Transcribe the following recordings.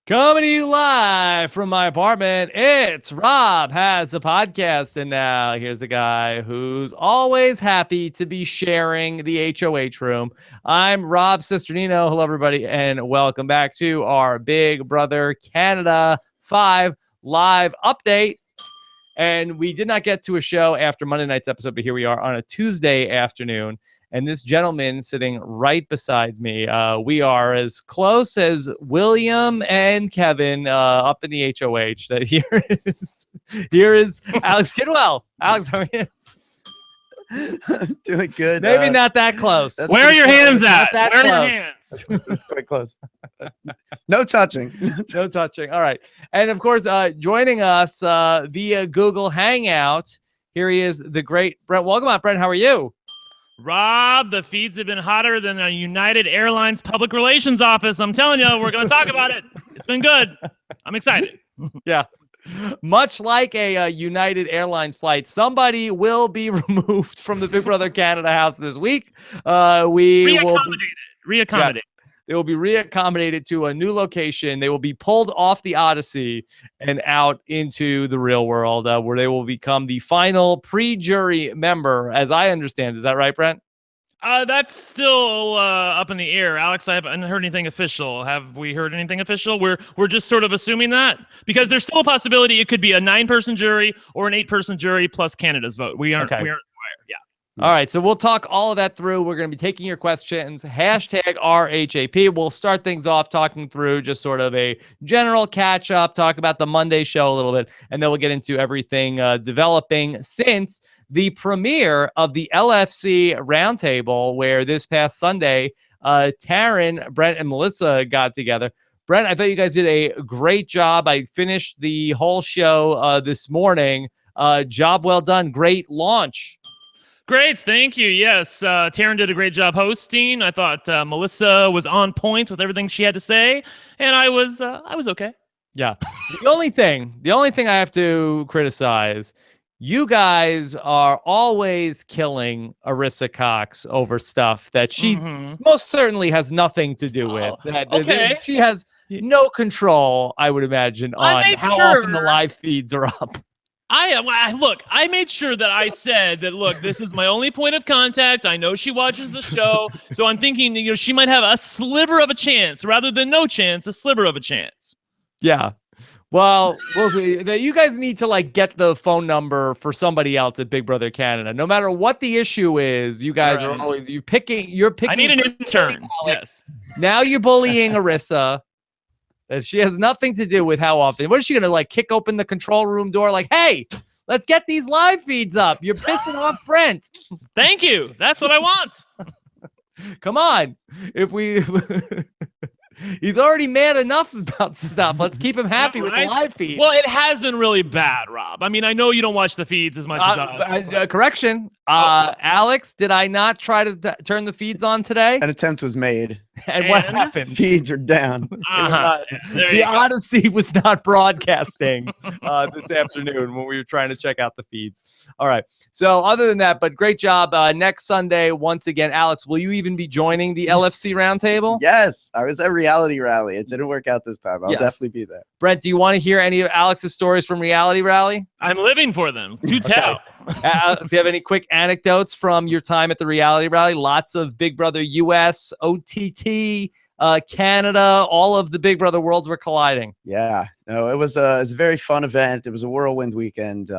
Coming to you live from my apartment, it's Rob Has a Podcast. And now here's the guy who's always happy to be sharing the HOH room. I'm Rob Cesternino. Hello, everybody, and welcome back to our Big Brother Canada 5 live update. And we did not get to a show after Monday night's episode, but here we are on a Tuesday afternoon. And this gentleman sitting right beside me, we are as close as William and Kevin up in the HOH. That here is Alex Kidwell. Alex, how are you? I'm doing good. Maybe not that close. Where are your hands at? Where are your hands? That's quite close. No touching. No touching. All right. And of course, joining us via Google Hangout, here he is, the great Brent Wolgamott. Brent, how are you? Rob, the feeds have been hotter than a United Airlines public relations office. I'm telling you, we're going to talk about it. It's been good. I'm excited. Yeah. Much like a United Airlines flight, somebody will be removed from the Big Brother Canada house this week. Reaccommodated. They will be reaccommodated to a new location. They will be pulled off the Odyssey and out into the real world, where they will become the final pre-jury member, as I understand. Is that right, Brent? That's still up in the air. Alex, I haven't heard anything official. Have we heard anything official? We're just sort of assuming that, because there's still a possibility it could be a 9-person jury or an 8-person jury plus Canada's vote. We aren't yeah. All right, so we'll talk all of that through. We're going to be taking your questions. Hashtag RHAP. We'll start things off talking through just sort of a general catch-up, talk about the Monday show a little bit, and then we'll get into everything developing since the premiere of the LFC Roundtable, where this past Sunday, Taryn, Brent, and Melissa got together. Brent, I thought you guys did a great job. I finished the whole show this morning. Job well done. Great launch. Great, thank you. Yes, Taryn did a great job hosting. I thought Melissa was on point with everything she had to say, and I was okay. Yeah. The only thing I have to criticize, you guys are always killing Arissa Cox over stuff that she most certainly has nothing to do with. Okay. She has no control, I would imagine, on how often the live feeds are up. I made sure that I said that, look, this is my only point of contact. I know she watches the show, so I'm thinking, she might have a sliver of a chance rather than no chance, a sliver of a chance. Yeah. Well, you guys need to get the phone number for somebody else at Big Brother Canada. No matter what the issue is, you guys are always you're picking. I need an intern. Yes. Now you're bullying Arissa. She has nothing to do with how often. What is she gonna kick open the control room door? Hey, let's get these live feeds up. You're pissing off Brent. Thank you. That's what I want. Come on. He's already mad enough about stuff. Let's keep him happy with the live feed. Well, it has been really bad, Rob. I mean, I know you don't watch the feeds as much as us. Correction. Alex, did I not try to turn the feeds on today? An attempt was made. And what happened? Feeds are down. The Odyssey was not broadcasting this afternoon when we were trying to check out the feeds. All right. So other than that, but great job. Next Sunday, once again, Alex, will you even be joining the LFC Roundtable? Yes. I was at Reality Rally. It didn't work out this time. I'll definitely be there. Brent, do you want to hear any of Alex's stories from Reality Rally? I'm living for them. Do tell. Do you have any quick anecdotes from your time at the Reality Rally? Lots of Big Brother US, OTT, Canada, all of the Big Brother worlds were colliding. Yeah, no, it was a very fun event. It was a whirlwind weekend.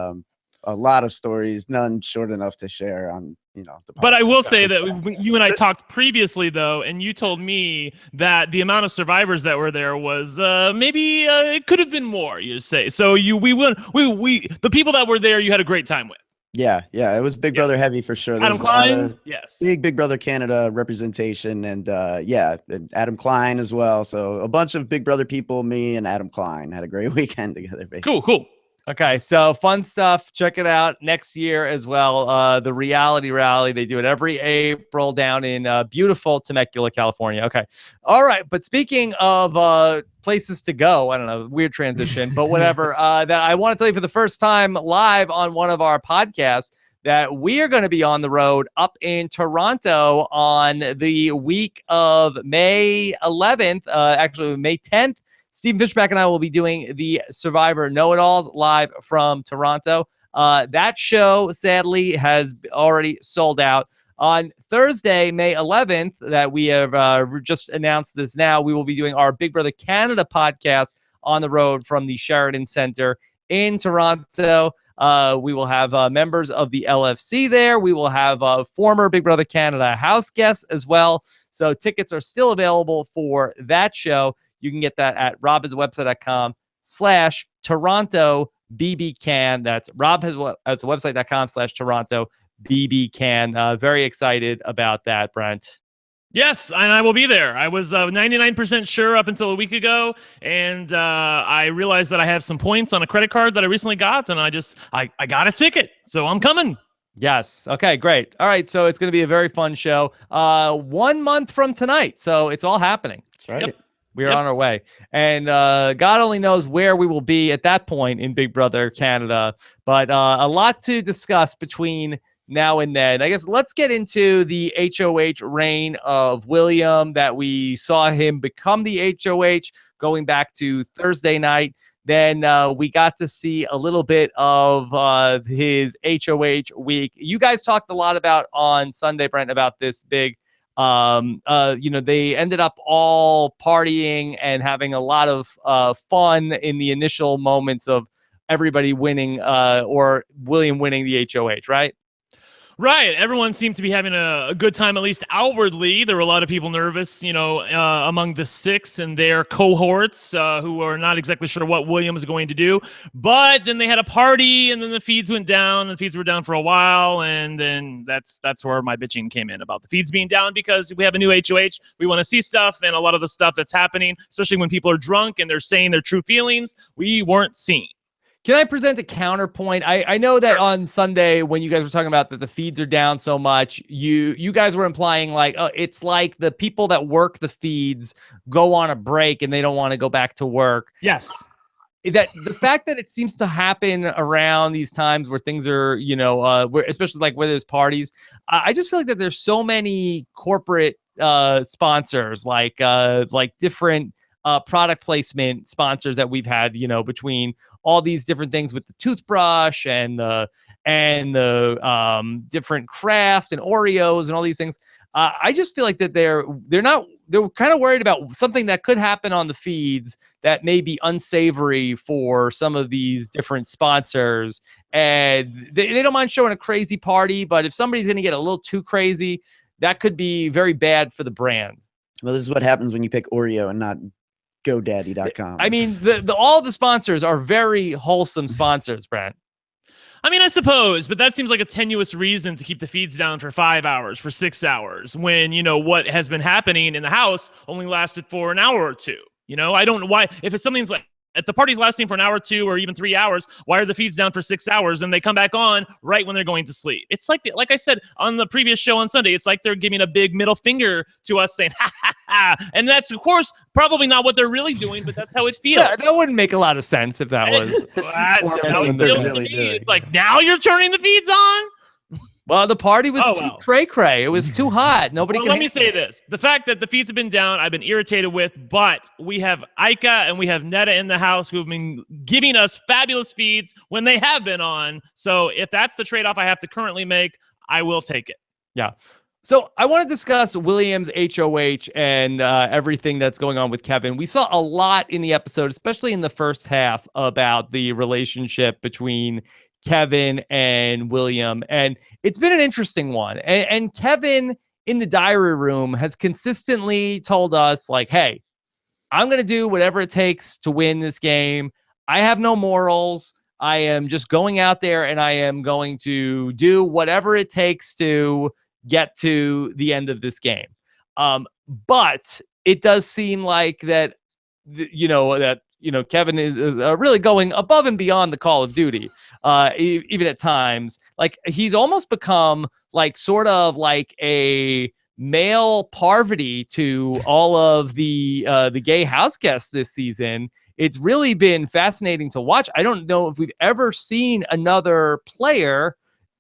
A lot of stories, none short enough to share on, the But I will say that you and I talked previously, though, and you told me that the amount of survivors that were there was maybe it could have been more, you say. So the people that were there, you had a great time with. Yeah, it was Big Brother heavy for sure. Adam Klein, yes. Big Big Brother Canada representation, and and Adam Klein as well. So a bunch of Big Brother people, me and Adam Klein had a great weekend together. Basically. Cool. Okay, so fun stuff. Check it out next year as well. The Reality Rally, they do it every April down in beautiful Temecula, California. Okay, all right. But speaking of places to go, I don't know, weird transition, but whatever. That I want to tell you for the first time live on one of our podcasts that we are going to be on the road up in Toronto on the week of May 11th, actually May 10th Stephen Fishback and I will be doing the Survivor Know-It-Alls live from Toronto. That show, sadly, has already sold out. On Thursday, May 11th, that we have just announced this now, we will be doing our Big Brother Canada podcast on the road from the Sheridan Center in Toronto. We will have members of the LFC there. We will have former Big Brother Canada house guests as well. So tickets are still available for that show. You can get that at robhasawebsite.com/Toronto BBCan. That's robhasawebsite.com/Toronto BBCan. Very excited about that, Brent. Yes, and I will be there. I was 99% sure up until a week ago, and I realized that I have some points on a credit card that I recently got, and I got a ticket, so I'm coming. Yes. Okay, great. All right, so it's going to be a very fun show. 1 month from tonight, so it's all happening. That's right. Yep. We are on our way. And God only knows where we will be at that point in Big Brother Canada, but a lot to discuss between now and then. I guess let's get into the HOH reign of William, that we saw him become the HOH going back to Thursday night. Then we got to see a little bit of his HOH week. You guys talked a lot about on Sunday, Brent, about this big, they ended up all partying and having a lot of fun in the initial moments of everybody winning or William winning the HOH, right? Right. Everyone seemed to be having a good time, at least outwardly. There were a lot of people nervous, among the six and their cohorts who are not exactly sure what William is going to do. But then they had a party, and then the feeds went down, and the feeds were down for a while. And then that's where my bitching came in about the feeds being down, because we have a new HOH. We want to see stuff, and a lot of the stuff that's happening, especially when people are drunk and they're saying their true feelings, we weren't seeing. Can I present a counterpoint? I know that on Sunday, when you guys were talking about that the feeds are down so much, you guys were implying like, it's like the people that work the feeds go on a break and they don't want to go back to work. Yes. That the fact that it seems to happen around these times where things are, where, especially like where there's parties, I just feel like that there's so many corporate sponsors, like different product placement sponsors that we've had, between all these different things with the toothbrush and the different Kraft and Oreos and all these things. I just feel like that they're kind of worried about something that could happen on the feeds that may be unsavory for some of these different sponsors. And they don't mind showing a crazy party, but if somebody's going to get a little too crazy, that could be very bad for the brand. Well, this is what happens when you pick Oreo and not GoDaddy.com. I mean, all the sponsors are very wholesome sponsors, Brent. I mean, I suppose, but that seems like a tenuous reason to keep the feeds down for 5 hours, for 6 hours, when, what has been happening in the house only lasted for an hour or two. I don't know why, if it's something's like, if the party's lasting for an hour or two or even 3 hours, why are the feeds down for 6 hours and they come back on right when they're going to sleep? It's like I said on the previous show on Sunday, it's like they're giving a big middle finger to us saying, ha, ha, ha. And that's, of course, probably not what they're really doing, but that's how it feels. Yeah, that wouldn't make a lot of sense if that was. That's how it feels to me. It's like, now you're turning the feeds on? Well, the party was too cray-cray. It was too hot. Nobody let me say this. The fact that the feeds have been down, I've been irritated with, but we have Ika and we have Netta in the house who have been giving us fabulous feeds when they have been on. So if that's the trade-off I have to currently make, I will take it. Yeah. So I want to discuss William's HOH and everything that's going on with Kevin. We saw a lot in the episode, especially in the first half, about the relationship between Kevin and William, and it's been an interesting one. And Kevin in the diary room has consistently told us, like, hey, I'm going to do whatever it takes to win this game. I have no morals. I am just going out there and I am going to do whatever it takes to get to the end of this game. But it does seem like that, Kevin is really going above and beyond the Call of Duty, even at times. Like, he's almost become like sort of like a male Parvati to all of the gay house guests this season. It's really been fascinating to watch. I don't know if we've ever seen another player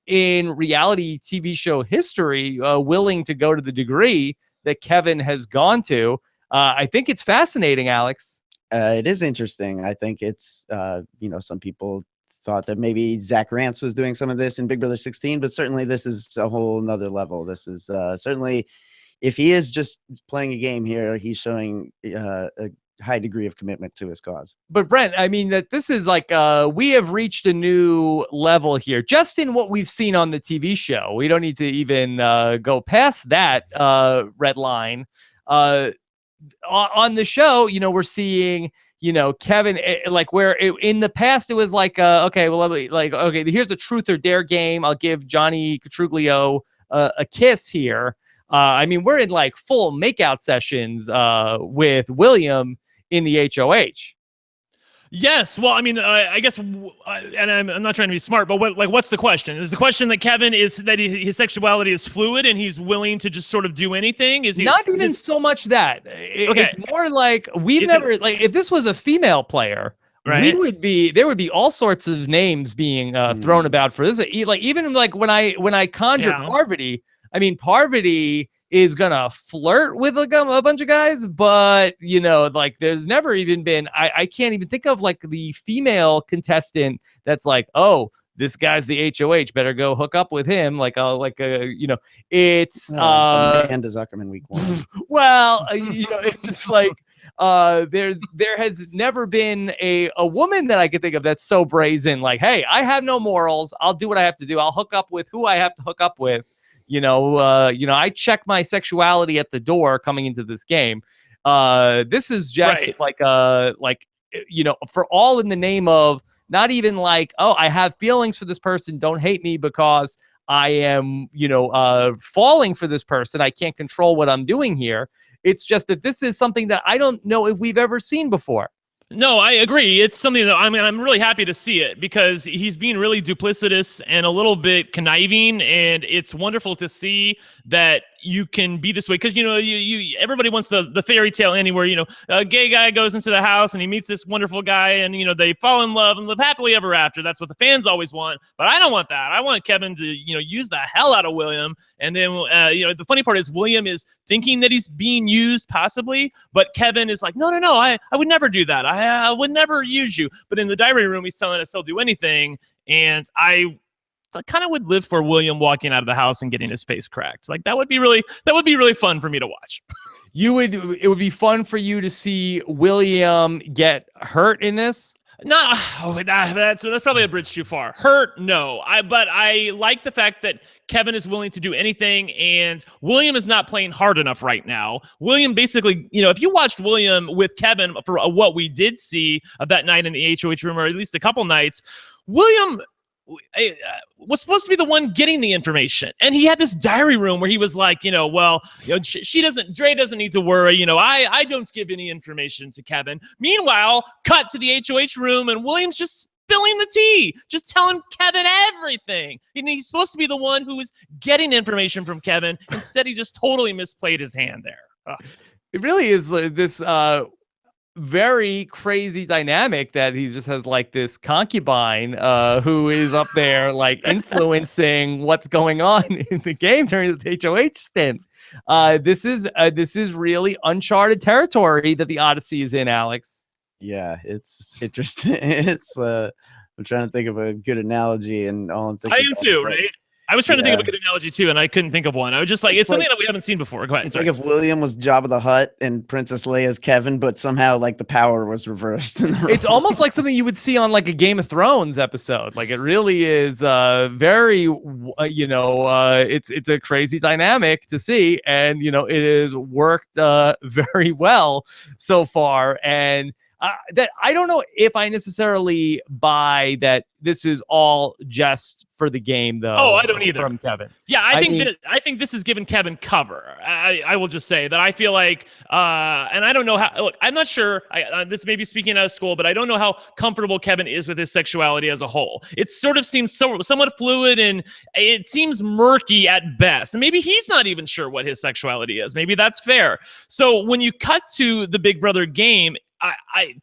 in reality TV show history willing to go to the degree that Kevin has gone to. I think it's fascinating, Alex. It is interesting. I think it's, some people thought that maybe Zach Rance was doing some of this in Big Brother 16, but certainly this is a whole nother level. This is certainly, if he is just playing a game here, he's showing a high degree of commitment to his cause. But Brent, I mean that this is like we have reached a new level here, just in what we've seen on the TV show. We don't need to even go past that red line. On the show, we're seeing, Kevin, like where in the past it was like, okay, well, okay, here's a truth or dare game. I'll give Johnny Catruglio a kiss here. I mean, we're in like full makeout sessions with William in the HOH. Yes. Well, I mean, I guess, and I'm not trying to be smart, but what's the question? Is the question that Kevin is that his sexuality is fluid and he's willing to just sort of do anything? Is he not even so much that? Okay. It's more like if this was a female player, right, there would be all sorts of names being thrown about for this. Like even like when I conjure Parvati, I mean Parvati is gonna flirt with a bunch of guys, but like there's never even been, I can't even think of like the female contestant that's like, oh, this guy's the HOH, better go hook up with him. It's Amanda Zuckerman week 1. Well, it's just like there has never been a woman that I could think of that's so brazen, like, hey, I have no morals, I'll do what I have to do, I'll hook up with who I have to hook up with. I check my sexuality at the door coming into this game. This is just for all in the name of not even like, oh, I have feelings for this person, don't hate me because I am, falling for this person. I can't control what I'm doing here. It's just that this is something that I don't know if we've ever seen before. No, I agree. It's something that, I mean, I'm really happy to see it because he's being really duplicitous and a little bit conniving, and it's wonderful to see that you can be this way because you everybody wants the fairy tale ending where a gay guy goes into the house and he meets this wonderful guy and they fall in love and live happily ever after. That's what the fans always want, but I don't want that. I want Kevin to use the hell out of William, and then the funny part is William is thinking that he's being used possibly, but Kevin is like, no, I would never do that. I would never use you. But in the diary room, he's telling us he'll do anything, and I kind of would live for William walking out of the house and getting his face cracked. Like that would be really fun for me to watch. It would be fun for you to see William get hurt in this? No, that's probably a bridge too far. Hurt, no. But I like the fact that Kevin is willing to do anything, and William is not playing hard enough right now. William basically, if you watched William with Kevin for what we did see of that night in the HOH room, or at least a couple nights, William was supposed to be the one getting the information, and he had this diary room where he was like, Dre doesn't need to worry, I don't give any information to Kevin. Meanwhile, cut to the HOH room and William's just spilling the tea, just telling Kevin everything, and he's supposed to be the one who is getting information from Kevin. Instead, he just totally misplayed his hand there. It really is this very crazy dynamic that he just has like this concubine who is up there like influencing what's going on in the game during this HOH stint. This is really uncharted territory that the Odyssey is in, Alex. Yeah, it's interesting. I'm trying to think of a good analogy, and all I'm thinking. I am too, right? I was trying to think of a good analogy too, and I couldn't think of one. I was just like, it's something that we haven't seen before. Go ahead. It's like if William was Jabba the Hutt and Princess Leia's Kevin, but somehow like the power was reversed. It's almost like something you would see on like a Game of Thrones episode. Like it really is very, it's a crazy dynamic to see, and it has worked very well so far. And that I don't know if I necessarily buy that this is all just for the game, though. Oh, I don't either. From Kevin. Yeah, I think this is giving Kevin cover. I will just say that I feel like, and I don't know how. Look, I'm not sure. This may be speaking out of school, but I don't know how comfortable Kevin is with his sexuality as a whole. It sort of seems somewhat fluid, and it seems murky at best. And maybe he's not even sure what his sexuality is. Maybe that's fair. So when you cut to the Big Brother game,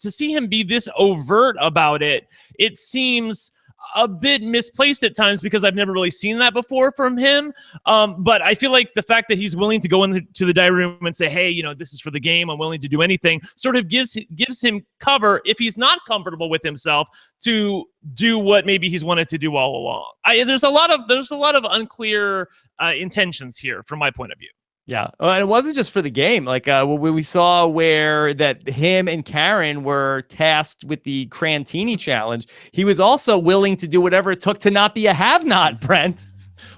to see him be this overt about it, it seems a bit misplaced at times because I've never really seen that before from him. But I feel like the fact that he's willing to go into the diary room and say, hey, this is for the game, I'm willing to do anything, sort of gives him cover if he's not comfortable with himself to do what maybe he's wanted to do all along. There's a lot of unclear intentions here from my point of view. Yeah, and it wasn't just for the game. Like we saw where that him and Karen were tasked with the Crantini challenge. He was also willing to do whatever it took to not be a have-not, Brent.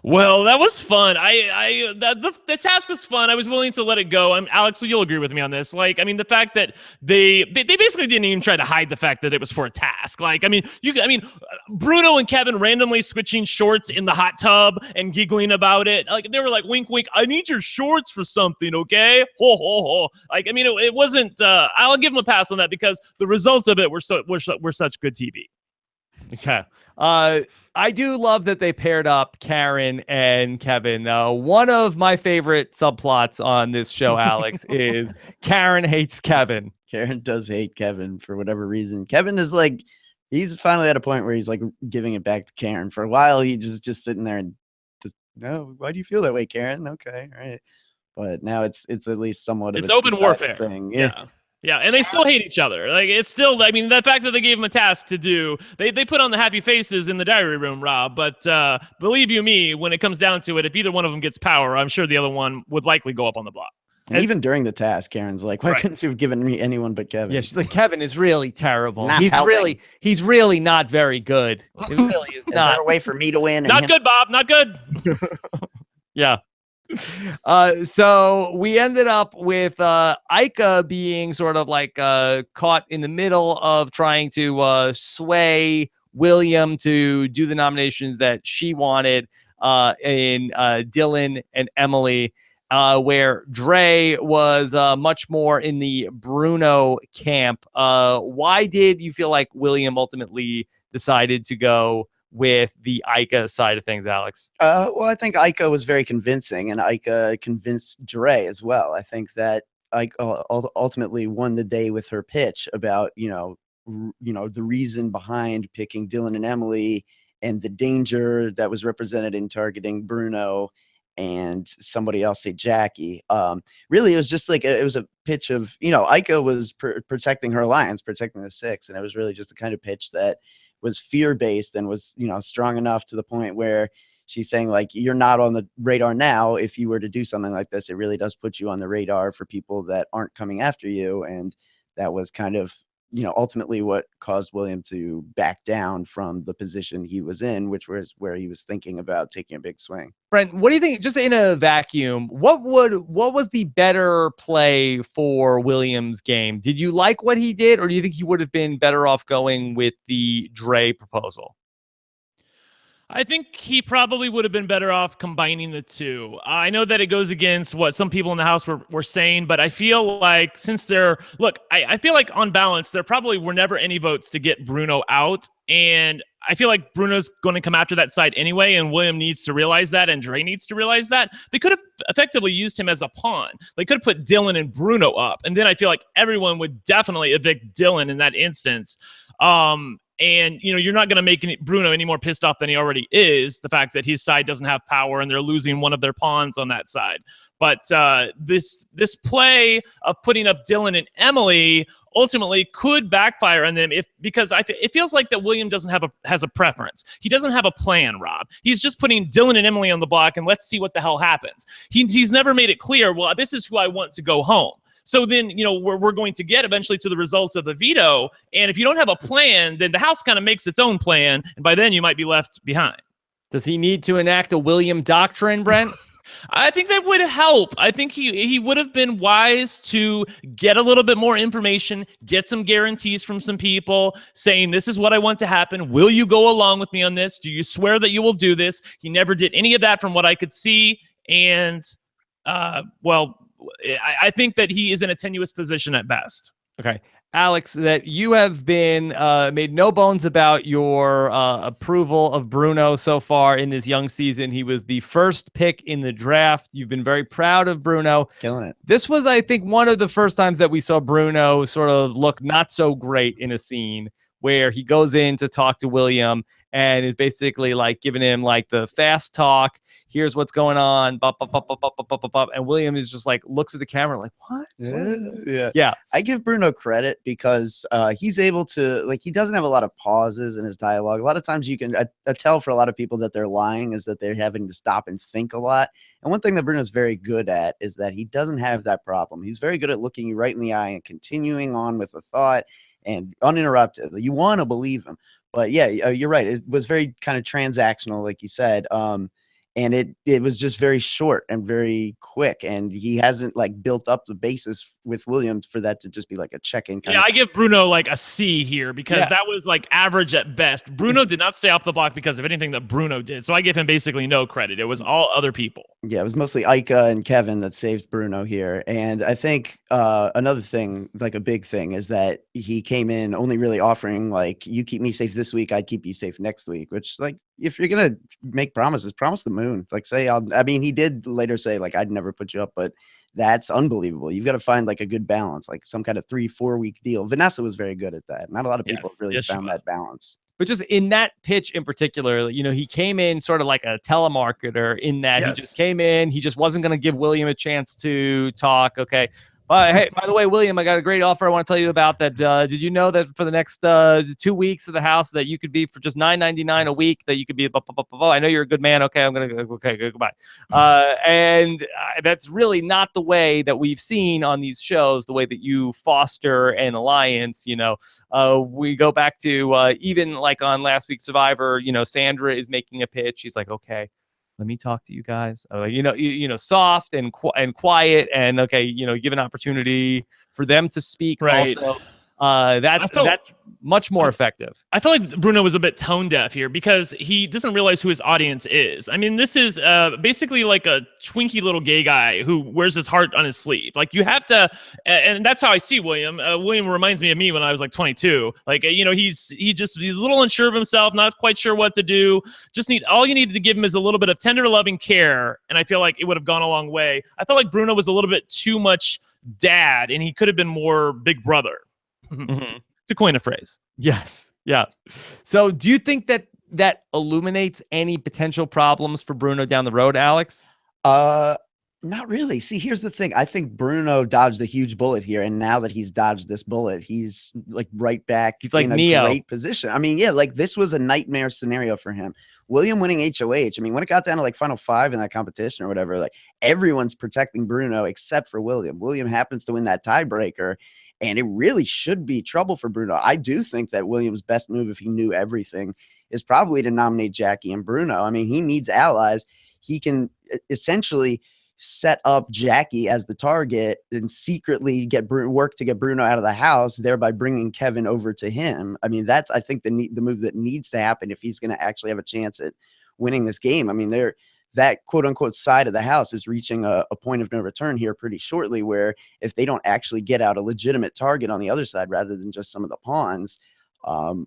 Well, that was fun. The task was fun. I was willing to let it go. Alex, you'll agree with me on this. Like, I mean, the fact that they basically didn't even try to hide the fact that it was for a task. Like, Bruno and Kevin randomly switching shorts in the hot tub and giggling about it. Like, they were like, wink, wink, I need your shorts for something, okay? Ho, ho, ho. Like, I mean, it wasn't, I'll give them a pass on that because the results of it were such good TV. Okay. I do love that they paired up Karen and Kevin. One of my favorite subplots on this show, Alex, is Karen hates Kevin. Karen does hate Kevin for whatever reason. Kevin is like, he's finally at a point where he's like giving it back to Karen. For a while, he just sitting there and just, no, why do you feel that way, Karen? Okay, all right. But now it's at least somewhat of it's open warfare thing. Yeah. Yeah, and they still hate each other. Like, it's still, I mean, the fact that they gave him a task to do, they put on the happy faces in the diary room, Rob. But believe you me, when it comes down to it, if either one of them gets power, I'm sure the other one would likely go up on the block. And even during the task, Karen's like, why couldn't you have given me anyone but Kevin? Yeah, she's like, Kevin is really terrible. He's he's really not very good. It really is not. Is there a way for me to win? Not good, Bob. Not good. Yeah. So we ended up with Ika being sort of like caught in the middle of trying to sway William to do the nominations that she wanted in Dylan and Emily, where Dre was much more in the Bruno camp. Why did you feel like William ultimately decided to go with the Ika side of things, Alex? Well, I think Ika was very convincing, and Ika convinced Dre as well. I think that Ika ultimately won the day with her pitch about, the reason behind picking Dylan and Emily and the danger that was represented in targeting Bruno and somebody else, say Jackie. Really, it was just like it was a pitch of, Ika was protecting her alliance, protecting the six, and it was really just the kind of pitch that was fear-based and was, strong enough to the point where she's saying, like, you're not on the radar now. If you were to do something like this, it really does put you on the radar for people that aren't coming after you. And that was kind of, ultimately what caused William to back down from the position he was in, which was where he was thinking about taking a big swing. Brent, what do you think, just in a vacuum, what was the better play for Williams' game? Did you like what he did, or do you think he would have been better off going with the Dre proposal? I think he probably would have been better off combining the two. I know that it goes against what some people in the house were saying, but I feel like I feel like on balance, there probably were never any votes to get Bruno out. And I feel like Bruno's going to come after that side anyway, and William needs to realize that, and Dre needs to realize that. They could have effectively used him as a pawn. They could have put Dylan and Bruno up, and then I feel like everyone would definitely evict Dylan in that instance. And, you're not going to make Bruno any more pissed off than he already is, the fact that his side doesn't have power and they're losing one of their pawns on that side. But this play of putting up Dylan and Emily ultimately could backfire on them because it feels like that William has a preference. He doesn't have a plan, Rob. He's just putting Dylan and Emily on the block and let's see what the hell happens. He's never made it clear, well, this is who I want to go home. So then, we're going to get eventually to the results of the veto. And if you don't have a plan, then the House kind of makes its own plan. And by then you might be left behind. Does he need to enact a William doctrine, Brent? I think that would help. I think he would have been wise to get a little bit more information, get some guarantees from some people saying, this is what I want to happen. Will you go along with me on this? Do you swear that you will do this? He never did any of that from what I could see. And, I think that he is in a tenuous position at best. Okay. Alex, that you have been made no bones about your approval of Bruno so far in this young season. He was the first pick in the draft. You've been very proud of Bruno. Killing it. This was, I think, one of the first times that we saw Bruno sort of look not so great in a scene. where he goes in to talk to William and is basically like giving him like the fast talk. Here's what's going on. Bop, bop, bop, bop, bop, bop, bop, bop. And William is just like looks at the camera like, what? Yeah. I give Bruno credit because he's able to, like, he doesn't have a lot of pauses in his dialogue. A lot of times you can tell for a lot of people that they're lying is that they're having to stop and think a lot. And one thing that Bruno's very good at is that he doesn't have that problem. He's very good at looking you right in the eye and continuing on with a thought and uninterrupted. You want to believe him. But yeah, you're right. It was very kind of transactional, like you said. And it was just very short and very quick, and he hasn't like built up the basis with Williams for that to just be like a check-in kind of. I give Bruno like a C here because that was like average at best. Bruno did not stay off the block because of anything that Bruno did, so I give him basically no credit. It was all other people. Yeah, it was mostly Ika and Kevin that saved Bruno here. And I think another thing, like a big thing, is that he came in only really offering like, you keep me safe this week, I'd keep you safe next week, which, like, if you're gonna make promises, promise the moon. Like, say, I mean, he did later say like, I'd never put you up, but that's unbelievable. You've got to find like a good balance, like some kind of 3-4 week deal. Vanessa was very good at that. Not a lot of people have really found that balance. But just in that pitch in particular, you know, he came in sort of like a telemarketer in that he just came in. He just wasn't going to give William a chance to talk. Okay. Hey, by the way, William, I got a great offer I want to tell you about that. Did you know that for the next 2 weeks of the house that you could be for just $9.99 a week, that you could be, I know you're a good man. Okay, I'm going to go. Okay, goodbye. And that's really not the way that we've seen on these shows, the way that you foster an alliance. You know, we go back to even like on last week's Survivor, you know, Sandra is making a pitch. She's like, okay, let me talk to you guys. You know, soft and quiet, and okay, you know, give an opportunity for them to speak. Right. Also, that's much more effective. I feel like Bruno was a bit tone deaf here because he doesn't realize who his audience is. I mean, this is basically like a twinky little gay guy who wears his heart on his sleeve. Like, you have to, and that's how I see William. William reminds me of me when I was like 22. Like, you know, he's a little unsure of himself, not quite sure what to do. All you need to give him is a little bit of tender, loving care, and I feel like it would have gone a long way. I felt like Bruno was a little bit too much dad, and he could have been more big brother. To coin a phrase. Yes. Yeah. So do you think that illuminates any potential problems for Bruno down the road, Alex? Not really. See, here's the thing. I think Bruno dodged a huge bullet here, and now that he's dodged this bullet, he's like right back like in a Neo. Great position. I mean, yeah, like this was a nightmare scenario for him. William winning HOH. I mean, when it got down to like final 5 in that competition or whatever, like everyone's protecting Bruno except for William. William happens to win that tiebreaker, and it really should be trouble for Bruno. I do think that William's best move, if he knew everything, is probably to nominate Jackie and Bruno. I mean, he needs allies. He can essentially set up Jackie as the target and secretly work to get Bruno out of the house, thereby bringing Kevin over to him. I mean, that's, I think, the move that needs to happen if he's going to actually have a chance at winning this game. I mean, that quote unquote side of the house is reaching a point of no return here pretty shortly, where if they don't actually get out a legitimate target on the other side rather than just some of the pawns,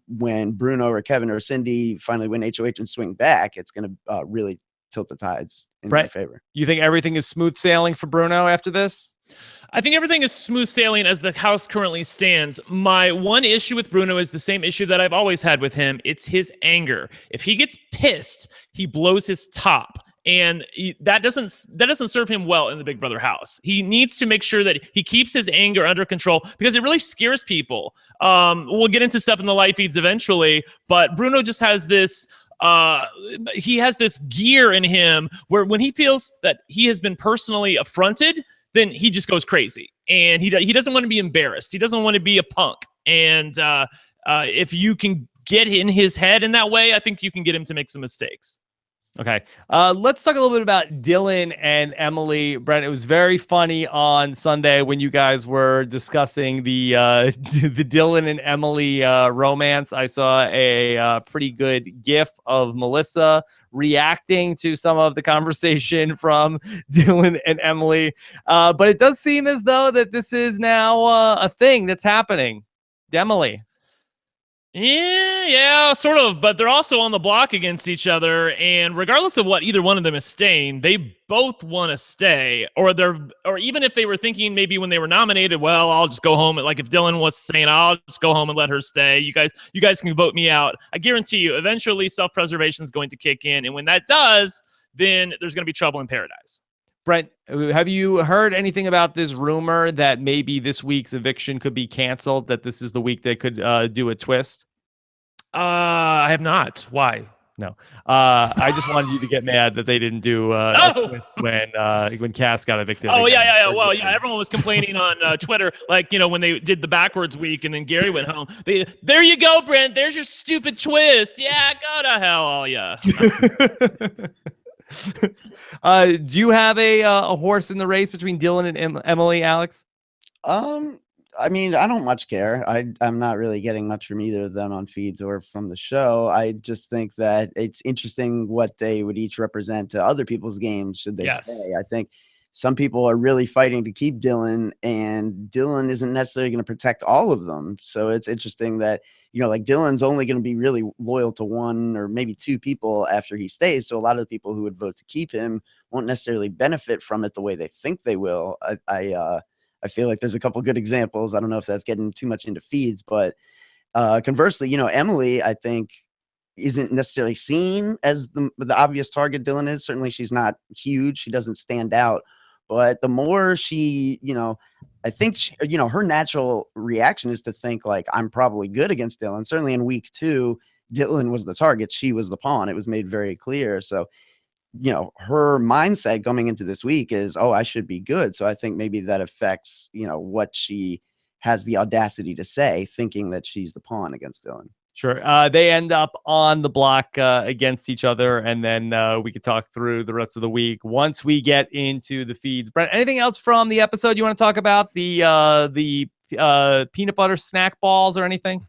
when Bruno or Kevin or Cindy finally win HOH and swing back, it's going to really tilt the tides in their favor. You think everything is smooth sailing for Bruno after this? I think everything is smooth sailing as the house currently stands. My one issue with Bruno is the same issue that I've always had with him. It's his anger. If he gets pissed, he blows his top. And that doesn't serve him well in the Big Brother house. He needs to make sure that he keeps his anger under control because it really scares people. We'll get into stuff in the live feeds eventually, but Bruno just has this he has this gear in him where when he feels that he has been personally affronted, then he just goes crazy, and he doesn't want to be embarrassed. He doesn't want to be a punk. And if you can get in his head in that way, I think you can get him to make some mistakes. Okay. Let's talk a little bit about Dylan and Emily. Brent, it was very funny on Sunday when you guys were discussing the Dylan and Emily romance. I saw a pretty good GIF of Melissa reacting to some of the conversation from Dylan and Emily. But it does seem as though that this is now a thing that's happening. Emily. Yeah, sort of, but they're also on the block against each other, and regardless of what either one of them is staying, they both want to stay, or even if they were thinking maybe when they were nominated, well, I'll just go home. Like if Dylan was saying, I'll just go home and let her stay. You guys can vote me out. I guarantee you, eventually self-preservation is going to kick in, and when that does, then there's going to be trouble in paradise. Brent, have you heard anything about this rumor that maybe this week's eviction could be canceled, that this is the week they could do a twist? I have not. Why? No. I just wanted you to get mad that they didn't do a twist when Cass got evicted. Oh, yeah. Well, yeah, everyone was complaining on Twitter, like, when they did the backwards week and then Gary went home. There you go, Brent. There's your stupid twist. Yeah, go to hell, all ya. Do you have a horse in the race between Dylan and Emily, Alex? I mean, I don't much care. I'm not really getting much from either of them on feeds or from the show. I just think that it's interesting what they would each represent to other people's games should they stay. I think some people are really fighting to keep Dylan, and Dylan isn't necessarily going to protect all of them. So it's interesting that, like Dylan's only going to be really loyal to one or maybe two people after he stays. So a lot of the people who would vote to keep him won't necessarily benefit from it the way they think they will. I feel like there's a couple good examples. I don't know if that's getting too much into feeds, but conversely, Emily, I think, isn't necessarily seen as the obvious target Dylan is. Certainly she's not huge. She doesn't stand out. But the more she, I think, her natural reaction is to think like, I'm probably good against Dylan. Certainly in week 2, Dylan was the target. She was the pawn. It was made very clear. So, her mindset coming into this week is, oh, I should be good. So I think maybe that affects, what she has the audacity to say, thinking that she's the pawn against Dylan. Sure. They end up on the block against each other, and then we could talk through the rest of the week once we get into the feeds. Brent, anything else from the episode you want to talk about? The peanut butter snack balls or anything?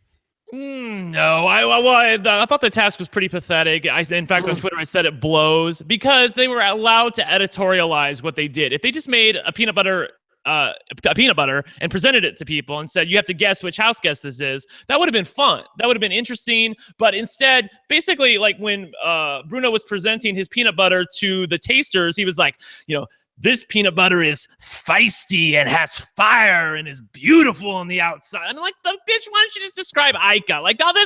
No, I thought the task was pretty pathetic. In fact, on Twitter, I said it blows because they were allowed to editorialize what they did. If they just made a peanut butter and presented it to people and said, you have to guess which house guest this is, that would have been fun. That would have been interesting. But instead, basically, like when Bruno was presenting his peanut butter to the tasters, he was like, this peanut butter is feisty and has fire and is beautiful on the outside. I'm like, the bitch, why don't you just describe Ica? Like, what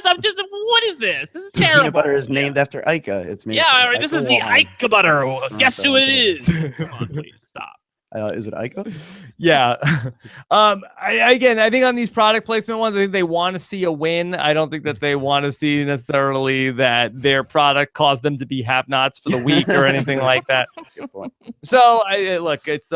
is this? This is terrible. Peanut butter is named after Ica. It's made this is the Ica butter. Guess who it is? Come on, please stop. Is it Ica? Yeah. I think on these product placement ones, I think they want to see a win. I don't think that they want to see necessarily that their product caused them to be have-nots for the week or anything like that. Good point. So look, it's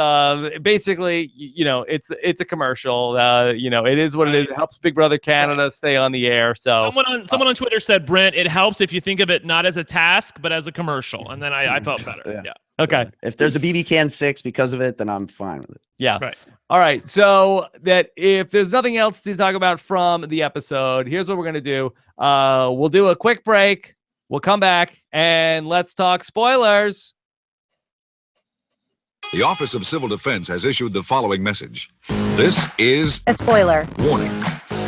basically, it's a commercial. It is what it is. It helps Big Brother Canada stay on the air. So someone on Twitter said, Brent, it helps if you think of it not as a task, but as a commercial. And then I felt better. Yeah. Okay. If there's a BB Can 6 because of it, then I'm fine with it. Yeah. Right. All right. So that if there's nothing else to talk about from the episode, here's what we're going to do. We'll do a quick break. We'll come back and let's talk spoilers. The Office of Civil Defense has issued the following message. This is a spoiler. Warning.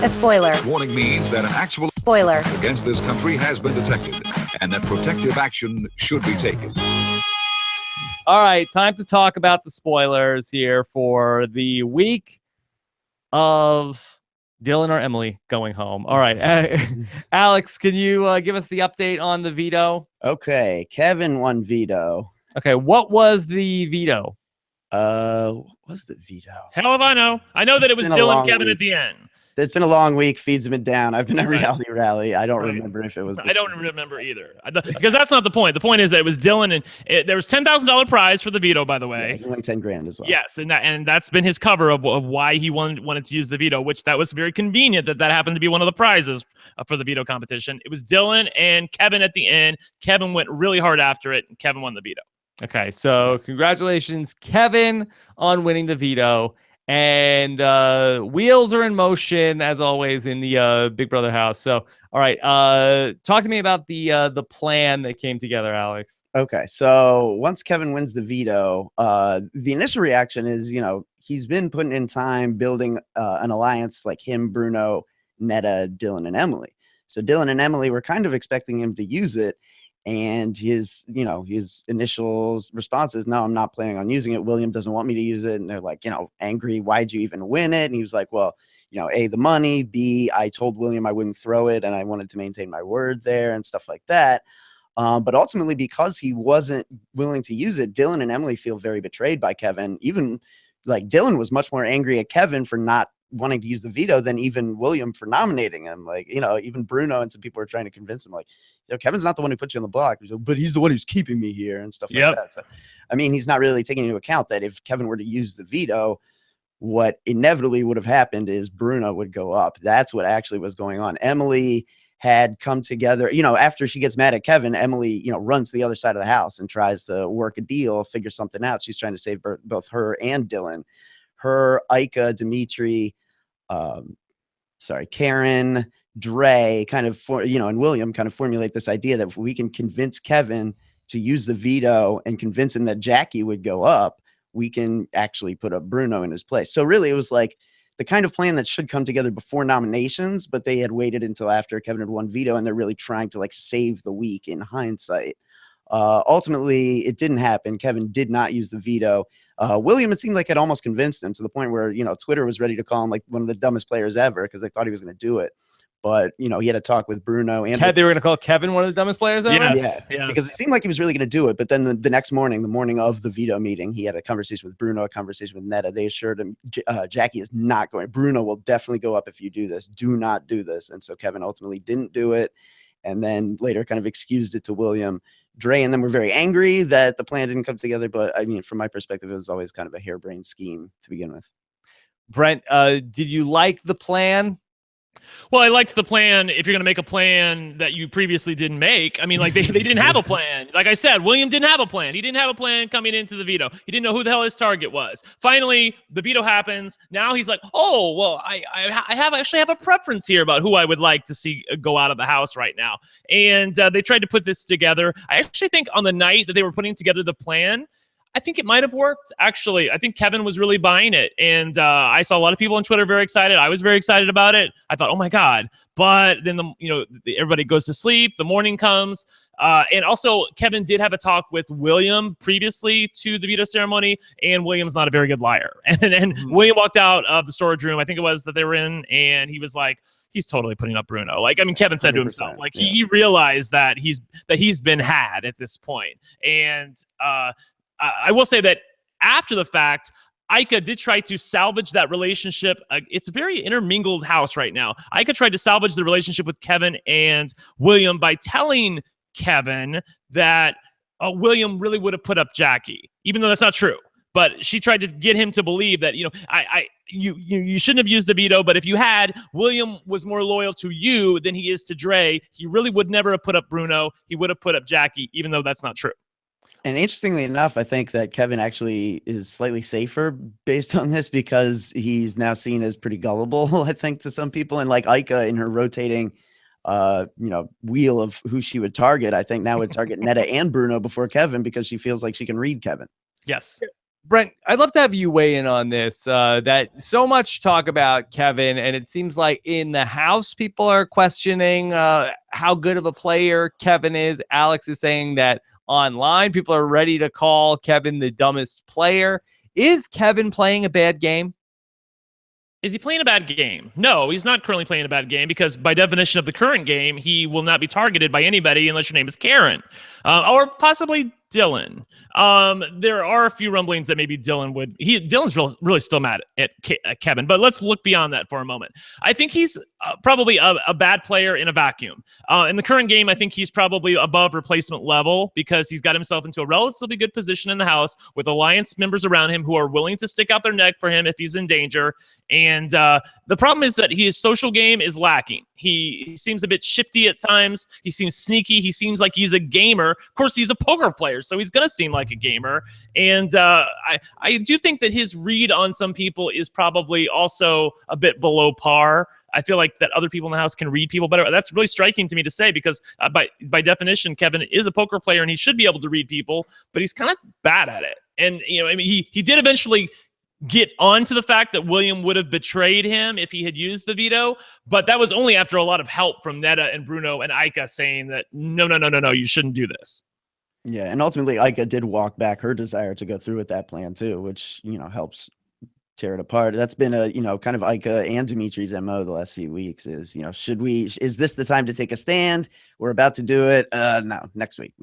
A spoiler. Warning means that an actual spoiler against this country has been detected and that protective action should be taken. All right, time to talk about the spoilers here for the week of Dylan or Emily going home. All right, Alex, can you give us the update on the veto? Okay, Kevin won veto. Okay, what was the veto? What was the veto? Hell if I know. I know that it was Dylan and Kevin at the end. It's been a long week. Feeds have been down. I've been at Reality Rally. I don't remember if it was. I don't remember either. Because that's not the point. The point is that it was Dylan, and there was $10,000 prize for the veto, by the way. Yeah, he won $10,000 as well. Yes, and that's been his cover of why he wanted to use the veto, which that was very convenient that happened to be one of the prizes for the veto competition. It was Dylan and Kevin at the end. Kevin went really hard after it, and Kevin won the veto. Okay, so congratulations, Kevin, on winning the veto. And wheels are in motion as always in the Big Brother house. So, all right, talk to me about the plan that came together, Alex. Okay, so once Kevin wins the veto, the initial reaction is, he's been putting in time building an alliance like him, Bruno, Netta, Dylan, and Emily. So Dylan and Emily were kind of expecting him to use it. And his initial response is, no, I'm not planning on using it. William doesn't want me to use it. And they're like, angry. Why'd you even win it? And he was like, well, A, the money, B, I told William I wouldn't throw it and I wanted to maintain my word there and stuff like that. But ultimately, because he wasn't willing to use it, Dylan and Emily feel very betrayed by Kevin. Even like Dylan was much more angry at Kevin for not wanting to use the veto than even William for nominating him. Like, even Bruno and some people are trying to convince him, like, Kevin's not the one who put you on the block, but he's the one who's keeping me here and stuff like that. So, I mean, he's not really taking into account that if Kevin were to use the veto, what inevitably would have happened is Bruno would go up. That's what actually was going on. Emily had come together, after she gets mad at Kevin, Emily, runs to the other side of the house and tries to work a deal, figure something out. She's trying to save both her and Dylan. Her, Ika, Dimitri, Karen, Dre kind of, and William kind of formulate this idea that if we can convince Kevin to use the veto and convince him that Jackie would go up, we can actually put up Bruno in his place. So really, it was like the kind of plan that should come together before nominations, but they had waited until after Kevin had won veto, and they're really trying to like save the week in hindsight. Ultimately, it didn't happen. Kevin did not use the veto. William, it seemed like had almost convinced him to the point where, Twitter was ready to call him like one of the dumbest players ever because they thought he was going to do it. But, he had a talk with Bruno. And they were going to call Kevin one of the dumbest players ever? Yes. Because it seemed like he was really going to do it. But then the next morning, the morning of the veto meeting, he had a conversation with Bruno, a conversation with Netta. They assured him, Jackie is not going. Bruno will definitely go up if you do this. Do not do this. And so Kevin ultimately didn't do it. And then later kind of excused it to William. Dre and them were very angry that the plan didn't come together. But I mean, from my perspective, it was always kind of a harebrained scheme to begin with. Brent, did you like the plan? Well, I liked the plan. If you're going to make a plan that you previously didn't make, I mean, like they didn't have a plan. Like I said, William didn't have a plan. He didn't have a plan coming into the veto. He didn't know who the hell his target was. Finally, the veto happens. Now he's like, oh, well, I actually have a preference here about who I would like to see go out of the house right now. And they tried to put this together. I actually think on the night that they were putting together the plan, I think it might have worked. Actually, I think Kevin was really buying it. And I saw a lot of people on Twitter very excited. I was very excited about it. I thought, oh my God. But then, everybody goes to sleep. The morning comes. And also, Kevin did have a talk with William previously to the veto ceremony. And William's not a very good liar. And William walked out of the storage room, I think it was, that they were in. And he was like, he's totally putting up Bruno. Like, I mean, Kevin said to himself, like, he realized that he's been had at this point. And I will say that after the fact, Ika did try to salvage that relationship. It's a very intermingled house right now. Ika tried to salvage the relationship with Kevin and William by telling Kevin that William really would have put up Jackie, even though that's not true. But she tried to get him to believe that, you shouldn't have used the veto, but if you had, William was more loyal to you than he is to Dre. He really would never have put up Bruno. He would have put up Jackie, even though that's not true. And interestingly enough, I think that Kevin actually is slightly safer based on this because he's now seen as pretty gullible, I think, to some people. And like Ika in her rotating, wheel of who she would target, I think now would target Netta and Bruno before Kevin because she feels like she can read Kevin. Yes. Brent, I'd love to have you weigh in on this. That so much talk about Kevin, and it seems like in the house, people are questioning how good of a player Kevin is. Alex is saying that online, people are ready to call Kevin the dumbest player. Is Kevin playing a bad game? Is he playing a bad game? No, he's not currently playing a bad game because by definition of the current game, he will not be targeted by anybody unless your name is Karen or possibly Dylan. There are a few rumblings that maybe Dylan would. Dylan's really still mad at Kevin, but let's look beyond that for a moment. I think he's probably a bad player in a vacuum. In the current game, I think he's probably above replacement level because he's got himself into a relatively good position in the house with alliance members around him who are willing to stick out their neck for him if he's in danger. And the problem is that his social game is lacking. He seems a bit shifty at times. He seems sneaky. He seems like he's a gamer. Of course, he's a poker player, so he's going to seem like a gamer. And I do think that his read on some people is probably also a bit below par. I feel like that other people in the house can read people better. That's really striking to me to say because by definition, Kevin is a poker player and he should be able to read people, but he's kind of bad at it. And, he did eventually get onto the fact that William would have betrayed him if he had used the veto, but that was only after a lot of help from Netta and Bruno and Ika saying that no, you shouldn't do this. Yeah, and ultimately Ika did walk back her desire to go through with that plan too, which, you know, helps tear it apart. That's been a, you know, kind of Ika and Dimitri's MO the last few weeks is, you know, is this the time to take a stand? We're about to do it. No, next week.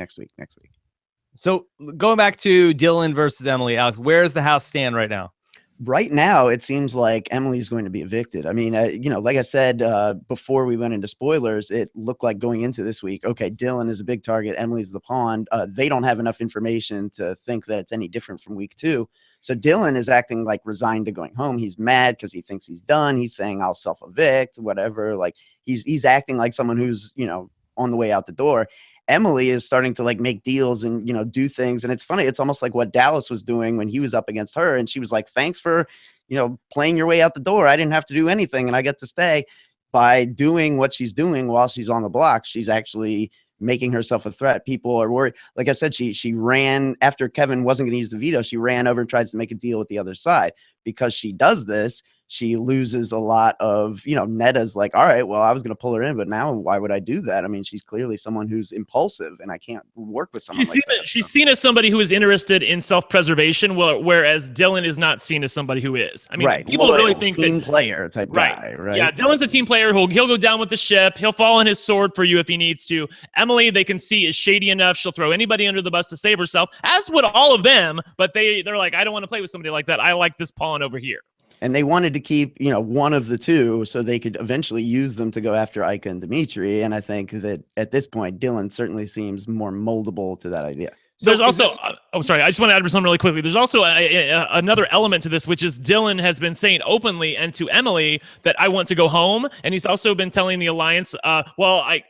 So going back to Dylan versus Emily, Alex, where does the house stand right now? Right now, it seems like Emily's going to be evicted. I mean, you know, like I said, before we went into spoilers, it looked like going into this week, okay, Dylan is a big target. Emily's the pawn. They don't have enough information to think that it's any different from week 2. So Dylan is acting like resigned to going home. He's mad because he thinks he's done. He's saying, I'll self-evict, whatever. Like he's acting like someone who's, you know, on the way out the door. Emily is starting to like make deals and, you know, do things. And it's funny. It's almost like what Dallas was doing when he was up against her. And she was like, thanks for, you know, playing your way out the door. I didn't have to do anything and I get to stay. By doing what she's doing while she's on the block, she's actually making herself a threat. People are worried. Like I said, she ran after Kevin wasn't going to use the veto. She ran over and tries to make a deal with the other side. Because she does this, she loses a lot of, you know, Netta's like, all right, well, I was going to pull her in, but now why would I do that? I mean, she's clearly someone who's impulsive and I can't work with someone like that. She's seen as somebody who is interested in self-preservation, whereas Dylan is not seen as somebody who is. I mean, right. people really think team that player type guy, right? Yeah, Dylan's a team player he'll go down with the ship. He'll fall on his sword for you if he needs to. Emily, they can see is shady enough. She'll throw anybody under the bus to save herself, as would all of them. But they're like, I don't want to play with somebody like that. I like this pawn over here. And they wanted to keep, you know, one of the two so they could eventually use them to go after Ika and Dimitri. And I think that at this point, Dylan certainly seems more moldable to that idea. There's also, sorry, I just want to add something really quickly. There's also another element to this, which is Dylan has been saying openly and to Emily that I want to go home. And he's also been telling the Alliance, well, I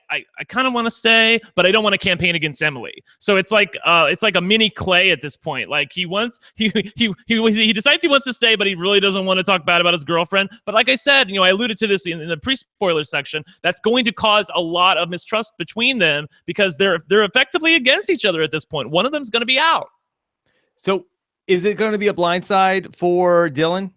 kind of want to stay, but I don't want to campaign against Emily. So it's like a mini Clay at this point. Like he decides he wants to stay, but he really doesn't want to talk bad about his girlfriend. But like I said, you know, I alluded to this in the pre-spoiler section. That's going to cause a lot of mistrust between them because they're effectively against each other at this point. One of them's going to be out. So is it going to be a blindside for Dylan?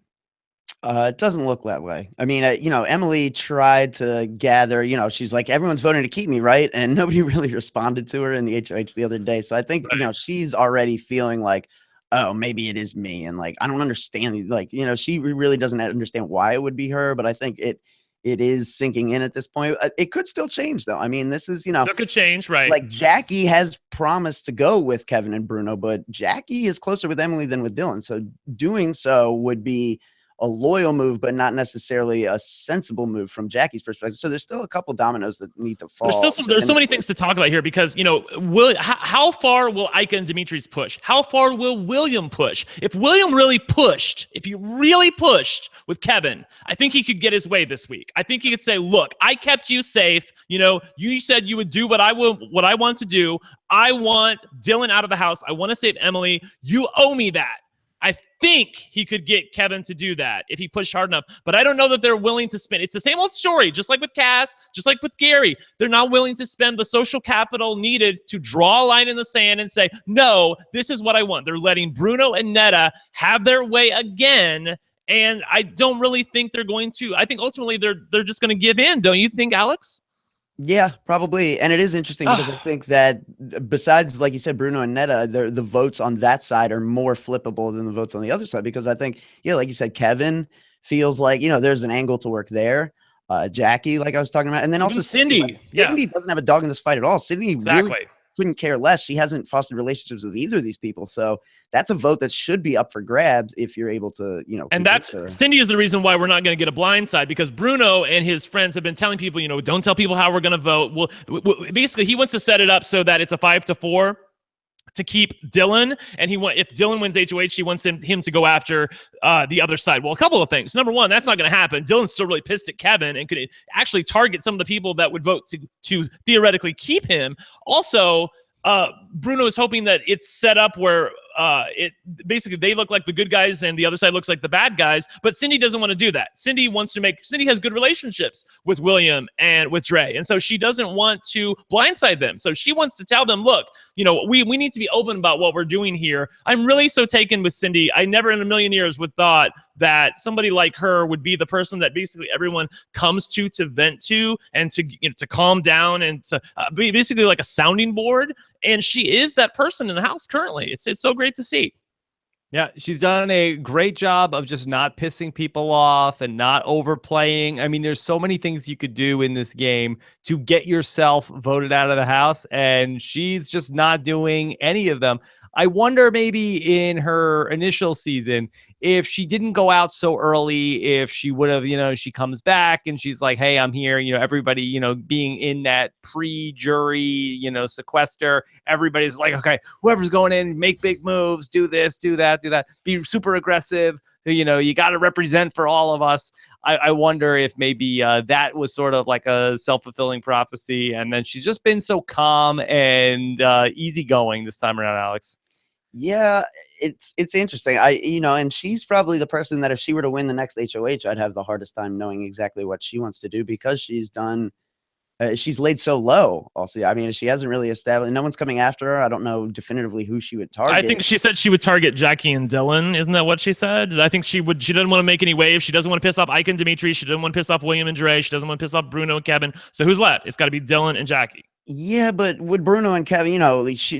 It doesn't look that way. I mean, you know, Emily tried to gather, you know, she's like, everyone's voting to keep me, right? And nobody really responded to her in the HOH the other day. So I think, you know, she's already feeling like, oh, maybe it is me. And like, I don't understand. Like, you know, she really doesn't understand why it would be her. But I think it is sinking in at this point. It could still change, though. I mean, this is, you know, still could change, right? Like Jackie has promised to go with Kevin and Bruno, but Jackie is closer with Emily than with Dylan. So doing so would be a loyal move, but not necessarily a sensible move from Jackie's perspective. So there's still a couple dominoes that need to fall. There's so many things to talk about here because, you know, how far will Ika and Dimitri's push? How far will William push? If William really pushed, if he really pushed with Kevin, I think he could get his way this week. I think he could say, look, I kept you safe. You know, you said you would do what I want to do. I want Dylan out of the house. I want to save Emily. You owe me that. I think he could get Kevin to do that if he pushed hard enough, but I don't know that they're willing to spend. It's the same old story, just like with Cass, just like with Gary. They're not willing to spend the social capital needed to draw a line in the sand and say, no, this is what I want. They're letting Bruno and Netta have their way again, and I don't really think they're going to. I think ultimately they're just going to give in. Don't you think, Alex? Yeah, probably. And it is interesting because I think that besides, like you said, Bruno and Netta, the votes on that side are more flippable than the votes on the other side. Because I think, yeah, like you said, Kevin feels like, you know, there's an angle to work there. Jackie, like I was talking about. And then also Cindy. Like, Cindy doesn't have a dog in this fight at all. Cindy really couldn't care less. She hasn't fostered relationships with either of these people. So that's a vote that should be up for grabs if you're able to, you know. And Cindy is the reason why we're not going to get a blind side, because Bruno and his friends have been telling people, you know, don't tell people how we're going to vote. Well, basically, he wants to set it up so that it's a 5-4 to keep Dylan. And if Dylan wins HOH, he wants him to go after the other side. Well, a couple of things. Number one, that's not going to happen. Dylan's still really pissed at Kevin and could actually target some of the people that would vote to theoretically keep him. Also, Bruno is hoping that it's set up where it basically they look like the good guys and the other side looks like the bad guys. But Cindy doesn't want to do that. Cindy has good relationships with William and with Dre, and so she doesn't want to blindside them. So she wants to tell them, look, we need to be open about what we're doing here. I'm really so taken with Cindy. I never in a million years would thought that somebody like her would be the person that basically everyone comes to vent to and to calm down and to be basically like a sounding board. And she is that person in the house currently. It's so great to see. Yeah, she's done a great job of just not pissing people off and not overplaying. I mean, there's so many things you could do in this game to get yourself voted out of the house, and she's just not doing any of them. I wonder maybe in her initial season, if she didn't go out so early, if she would have, she comes back and she's like, hey, I'm here, everybody, being in that pre-jury, sequester, everybody's like, okay, whoever's going in, make big moves, do this, do that, be super aggressive. You got to represent for all of us. I wonder if maybe that was sort of like a self-fulfilling prophecy. And then she's just been so calm and easygoing this time around, Alex. Yeah, it's interesting. And she's probably the person that if she were to win the next HOH, I'd have the hardest time knowing exactly what she wants to do because she's laid so low. Also, I mean, she hasn't really established. No one's coming after her. I don't know definitively who she would target. I think she said she would target Jackie and Dylan. Isn't that what she said? I think she doesn't want to make any waves. She doesn't want to piss off Ike and Dimitri. She doesn't want to piss off William and Dre. She doesn't want to piss off Bruno and Kevin. So who's left? It's got to be Dylan and Jackie. Yeah, but would Bruno and Kevin,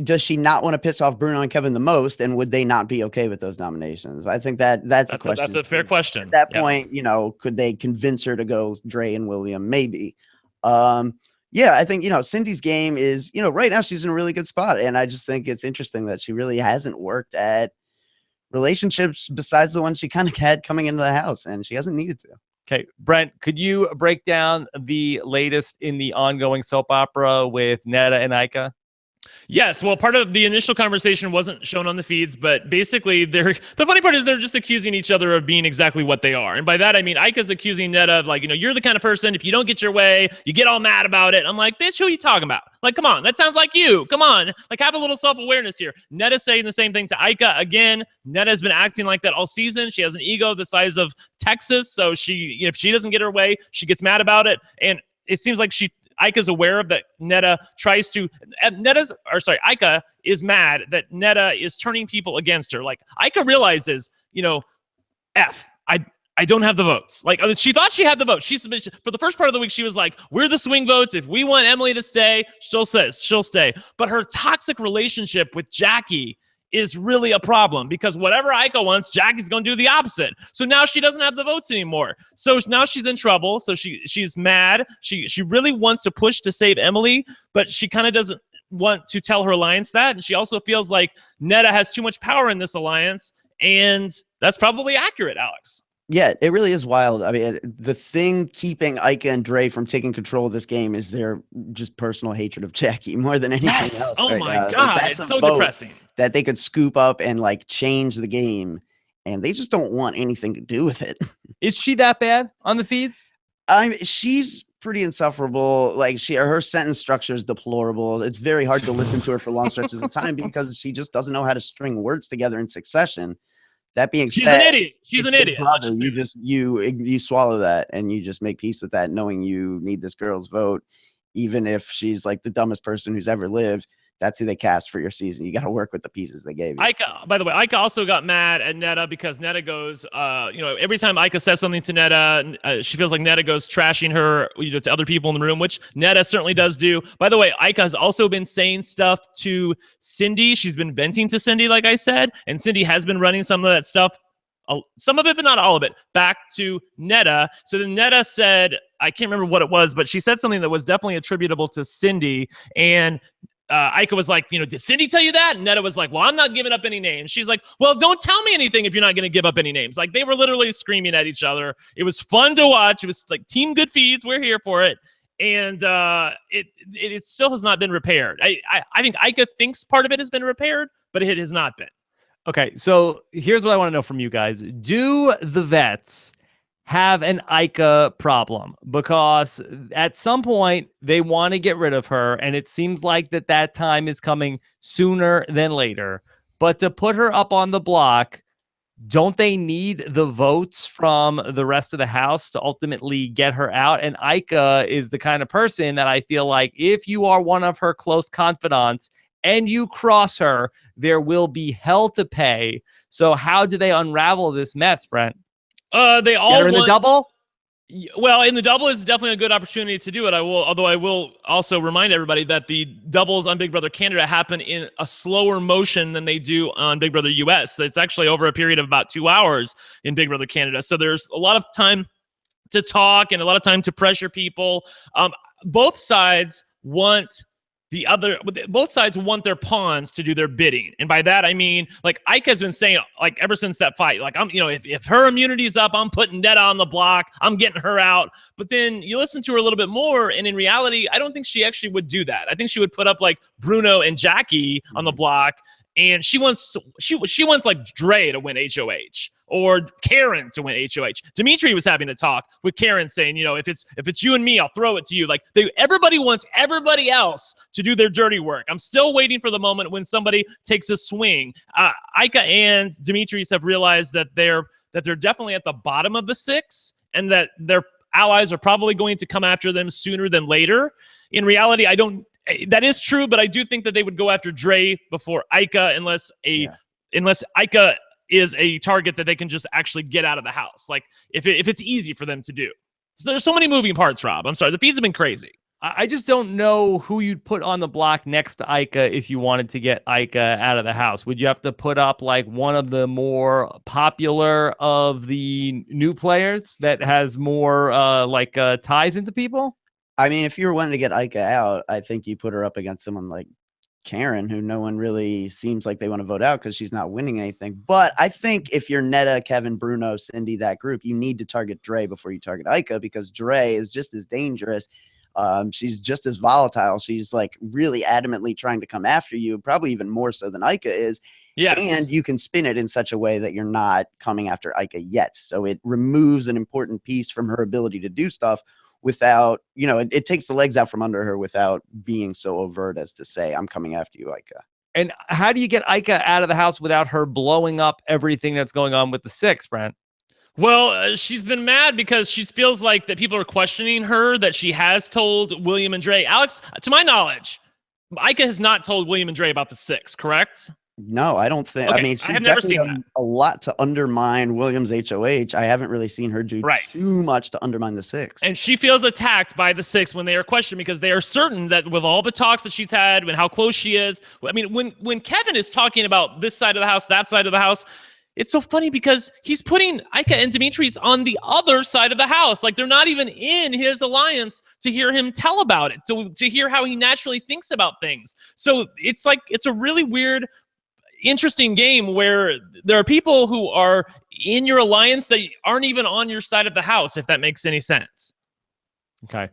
does she not want to piss off Bruno and Kevin the most? And would they not be okay with those nominations? I think that's a question. That's a fair question. At that point, could they convince her to go Dre and William? Maybe. Yeah, I think, Cindy's game is, right now she's in a really good spot. And I just think it's interesting that she really hasn't worked at relationships besides the ones she kind of had coming into the house, and she hasn't needed to. Okay, Brent, could you break down the latest in the ongoing soap opera with Neda and Ika? Yes, well, part of the initial conversation wasn't shown on the feeds, but basically, the funny part is they're just accusing each other of being exactly what they are. And by that, I mean, Ika's accusing Neda of, like, you're the kind of person, if you don't get your way, you get all mad about it. I'm like, bitch, who are you talking about? Like, come on, that sounds like you. Come on, like, have a little self-awareness here. Neda's saying the same thing to Ika. Again, Neda's been acting like that all season. She has an ego the size of Texas, so if she doesn't get her way, she gets mad about it. And it seems like Ika's aware of that. Ika is mad that Neda is turning people against her. Like, Ika realizes, I don't have the votes. Like, she thought she had the vote. For the first part of the week, she was like, we're the swing votes. If we want Emily to stay, she'll stay. But her toxic relationship with Jackie is really a problem because whatever Ika wants, Jackie's going to do the opposite. So now she doesn't have the votes anymore. So now she's in trouble. So she's mad. She really wants to push to save Emily, but she kind of doesn't want to tell her alliance that. And she also feels like Neda has too much power in this alliance. And that's probably accurate, Alex. Yeah, it really is wild. I mean, the thing keeping Ika and Dre from taking control of this game is their just personal hatred of Jackie more than anything else. Oh my God, it's so depressing. That they could scoop up and like change the game, and they just don't want anything to do with it. Is she that bad on the feeds? She's pretty insufferable. Like her sentence structure is deplorable. It's very hard to listen to her for long stretches of time because she just doesn't know how to string words together in succession. That being said, she's an idiot. She's an idiot. Brother, you swallow that and you just make peace with that, knowing you need this girl's vote, even if she's like the dumbest person who's ever lived. That's who they cast for your season. You got to work with the pieces they gave you. Ika, by the way, Ika also got mad at Neda because Neda goes, every time Ika says something to Neda, she feels like Neda goes trashing her to other people in the room, which Neda certainly does do. By the way, Ika has also been saying stuff to Cindy. She's been venting to Cindy, like I said, and Cindy has been running some of that stuff, some of it, but not all of it, back to Neda. So then Neda said, I can't remember what it was, but she said something that was definitely attributable to Cindy, and Ika was like, did Cindy tell you that? And Neda was like, well, I'm not giving up any names. She's like, well, don't tell me anything if you're not going to give up any names. Like, they were literally screaming at each other. It was fun to watch. It was like team good feeds. We're here for it. And it still has not been repaired. I think Ika thinks part of it has been repaired, but it has not been. Okay, so here's what I want to know from you guys. Do the vets have an Ika problem? Because at some point they want to get rid of her, and it seems like that time is coming sooner than later. But to put her up on the block, don't they need the votes from the rest of the house to ultimately get her out? And Ika is the kind of person that I feel like if you are one of her close confidants and you cross her, there will be hell to pay. So how do they unravel this mess, Brent? They all Get her in the double? Well, in the double is definitely a good opportunity to do it. Although I will also remind everybody that the doubles on Big Brother Canada happen in a slower motion than they do on Big Brother US. It's actually over a period of about 2 hours in Big Brother Canada. So there's a lot of time to talk and a lot of time to pressure people. Both sides want their pawns to do their bidding. And by that, I mean, like Ika's been saying, like ever since that fight, like if her immunity's up, I'm putting Neda on the block, I'm getting her out. But then you listen to her a little bit more, and in reality, I don't think she actually would do that. I think she would put up like Bruno and Jackie on the block. And she wants like Dre to win HOH or Karen to win HOH. Dimitri was having a talk with Karen saying, if it's you and me, I'll throw it to you. Like everybody wants everybody else to do their dirty work. I'm still waiting for the moment when somebody takes a swing. Ika and Dimitris have realized that they're definitely at the bottom of the 6 and that their allies are probably going to come after them sooner than later. In reality, that is true, but I do think that they would go after Dre before Ika unless Ika is a target that they can just actually get out of the house. Like if it's easy for them to do. So there's so many moving parts, Rob. I'm sorry. The feeds have been crazy. I just don't know who you'd put on the block next to Ika if you wanted to get Ika out of the house. Would you have to put up like one of the more popular of the new players that has more ties into people? I mean, if you were wanting to get Ika out, I think you put her up against someone like Karen, who no one really seems like they want to vote out because she's not winning anything. But I think if you're Neda, Kevin, Bruno, Cindy, that group, you need to target Dre before you target Ika because Dre is just as dangerous. She's just as volatile. She's like really adamantly trying to come after you, probably even more so than Ika is. Yes. And you can spin it in such a way that you're not coming after Ika yet. So it removes an important piece from her ability to do stuff without, it takes the legs out from under her without being so overt as to say, I'm coming after you, Ika. And how do you get Ika out of the house without her blowing up everything that's going on with the 6, Brent? Well, she's been mad because she feels like that people are questioning her, that she has told William and Dre. Alex, to my knowledge, Ika has not told William and Dre about the 6, correct? No, I don't think. Okay, I mean, she's I have never seen definitely done a lot to undermine Williams' HOH. I haven't really seen her do too much to undermine the 6. And she feels attacked by the 6 when they are questioned because they are certain that with all the talks that she's had and how close she is. I mean, when Kevin is talking about this side of the house, that side of the house, it's so funny because he's putting Ika and Dimitris on the other side of the house. Like they're not even in his alliance to hear him tell about it, to hear how he naturally thinks about things. So it's a really weird, interesting game where there are people who are in your alliance that aren't even on your side of the house, if that makes any sense. Okay.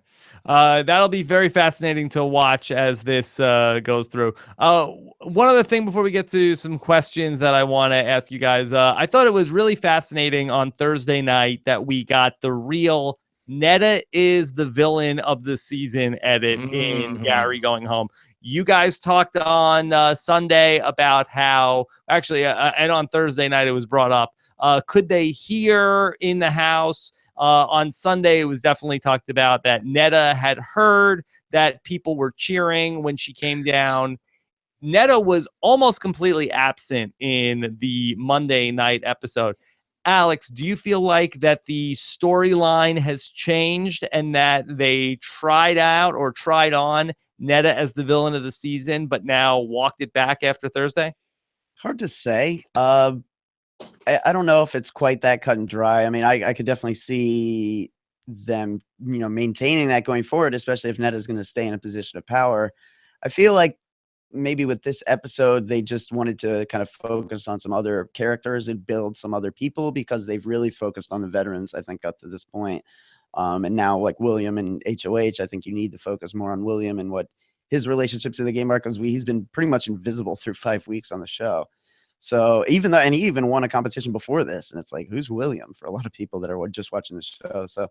That'll be very fascinating to watch as this goes through. One other thing before we get to some questions that I want to ask you guys. I thought it was really fascinating on Thursday night that we got the real Neda is the villain of the season edit in Gary Going Home. You guys talked on Sunday about how, actually, and on Thursday night it was brought up, could they hear in the house? On Sunday, it was definitely talked about that Neda had heard that people were cheering when she came down. Neda was almost completely absent in the Monday night episode. Alex, do you feel like that the storyline has changed and that they tried on Neda as the villain of the season, but now walked it back after Thursday? Hard to say. I don't know if it's quite that cut and dry. I mean, I could definitely see them, maintaining that going forward, especially if Neda's going to stay in a position of power. I feel like maybe with this episode, they just wanted to kind of focus on some other characters and build some other people because they've really focused on the veterans, I think, up to this point. And now, like William and HOH, I think you need to focus more on William and what his relationships in the game are because he's been pretty much invisible through 5 weeks on the show. So he even won a competition before this, and it's like, who's William for a lot of people that are just watching the show. So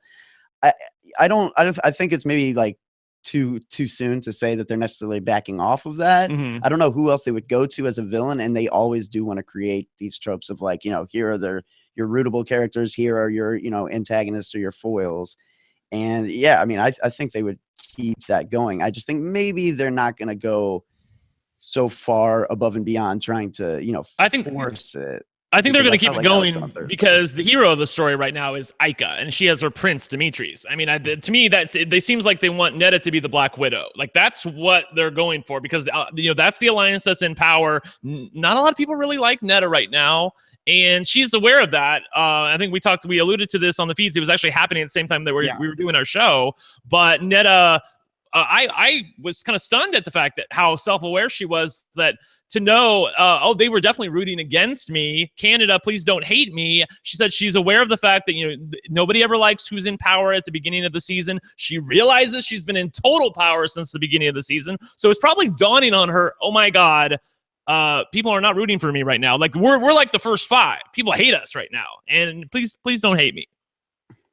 I think it's maybe like too soon to say that they're necessarily backing off of that. I don't know who else they would go to as a villain, and they always do want to create these tropes of like, here are your rootable characters, here are your antagonists or your foils. And yeah, I mean, I think they would keep that going. I just think maybe they're not going to go so far above and beyond trying to I think force it. I think they're going to keep it going because the hero of the story right now is Aika, and she has her prince, Dimitris. I mean, to me, they seems like they want Netta to be the Black Widow. Like, that's what they're going for because, that's the alliance that's in power. Not a lot of people really like Netta right now, and she's aware of that. I think we alluded to this on the feeds. It was actually happening at the same time that we were doing our show, but Netta, I was kind of stunned at the fact that how self-aware she was, that to know, they were definitely rooting against me. Canada, please don't hate me. She said she's aware of the fact that, nobody ever likes who's in power at the beginning of the season. She realizes she's been in total power since the beginning of the season. So it's probably dawning on her, oh my God, people are not rooting for me right now. Like we're like the first 5. People hate us right now. And please don't hate me.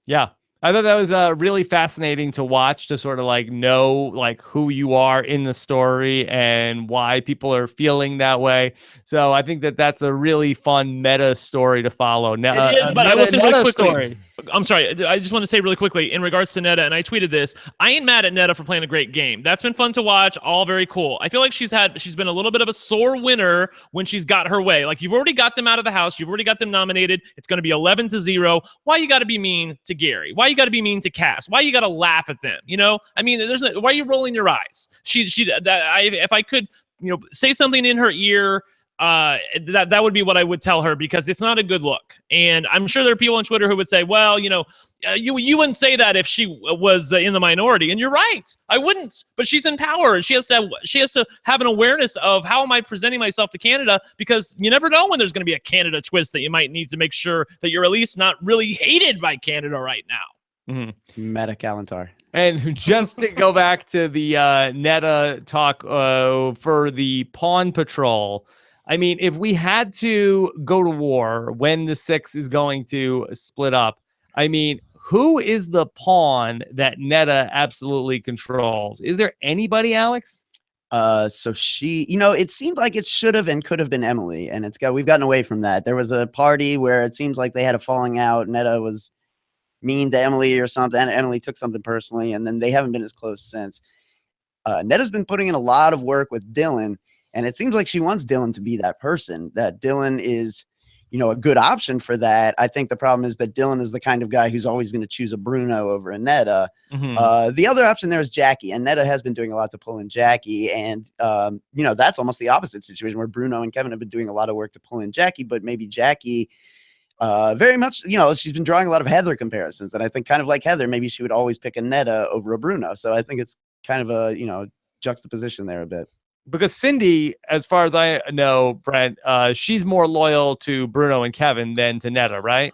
Yeah. I thought that was really fascinating to watch, to sort of like know like who you are in the story and why people are feeling that way. So I think that's a really fun meta story to follow. It is, but I will say really quickly. I'm sorry. I just want to say really quickly in regards to Netta, and I tweeted this. I ain't mad at Netta for playing a great game. That's been fun to watch. All very cool. I feel like she's been a little bit of a sore winner when she's got her way. Like, you've already got them out of the house. You've already got them nominated. It's going to be 11-0. Why you got to be mean to Gary? Why you got to be mean to Cass? Why you got to laugh at them? I mean, why are you rolling your eyes? If I could, say something in her ear, that would be what I would tell her, because it's not a good look. And I'm sure there are people on Twitter who would say, well, you wouldn't say that if she was in the minority. And you're right. I wouldn't. But she's in power, and she has to have an awareness of, how am I presenting myself to Canada? Because you never know when there's going to be a Canada twist that you might need to make sure that you're at least not really hated by Canada right now. Meta Kalantar. And just to go back to the Netta talk for the Pawn Patrol, I mean, if we had to go to war when the 6 is going to split up, I mean, who is the pawn that Netta absolutely controls? Is there anybody, Alex? So she, it seemed like it should have and could have been Emily, and we've gotten away from that. There was a party where it seems like they had a falling out. Netta was mean to Emily or something, and Emily took something personally, and then they haven't been as close since. Netta's been putting in a lot of work with Dylan, and it seems like she wants Dylan to be that person, that Dylan is, a good option for that. I think the problem is that Dylan is the kind of guy who's always going to choose a Bruno over a Netta. The other option there is Jackie, and Netta has been doing a lot to pull in Jackie. And, that's almost the opposite situation where Bruno and Kevin have been doing a lot of work to pull in Jackie, but maybe Jackie very much, she's been drawing a lot of Heather comparisons. And I think kind of like Heather, maybe she would always pick a Netta over a Bruno. So I think it's kind of a, juxtaposition there a bit. Because Cindy, as far as I know, Brent, she's more loyal to Bruno and Kevin than to Netta, right?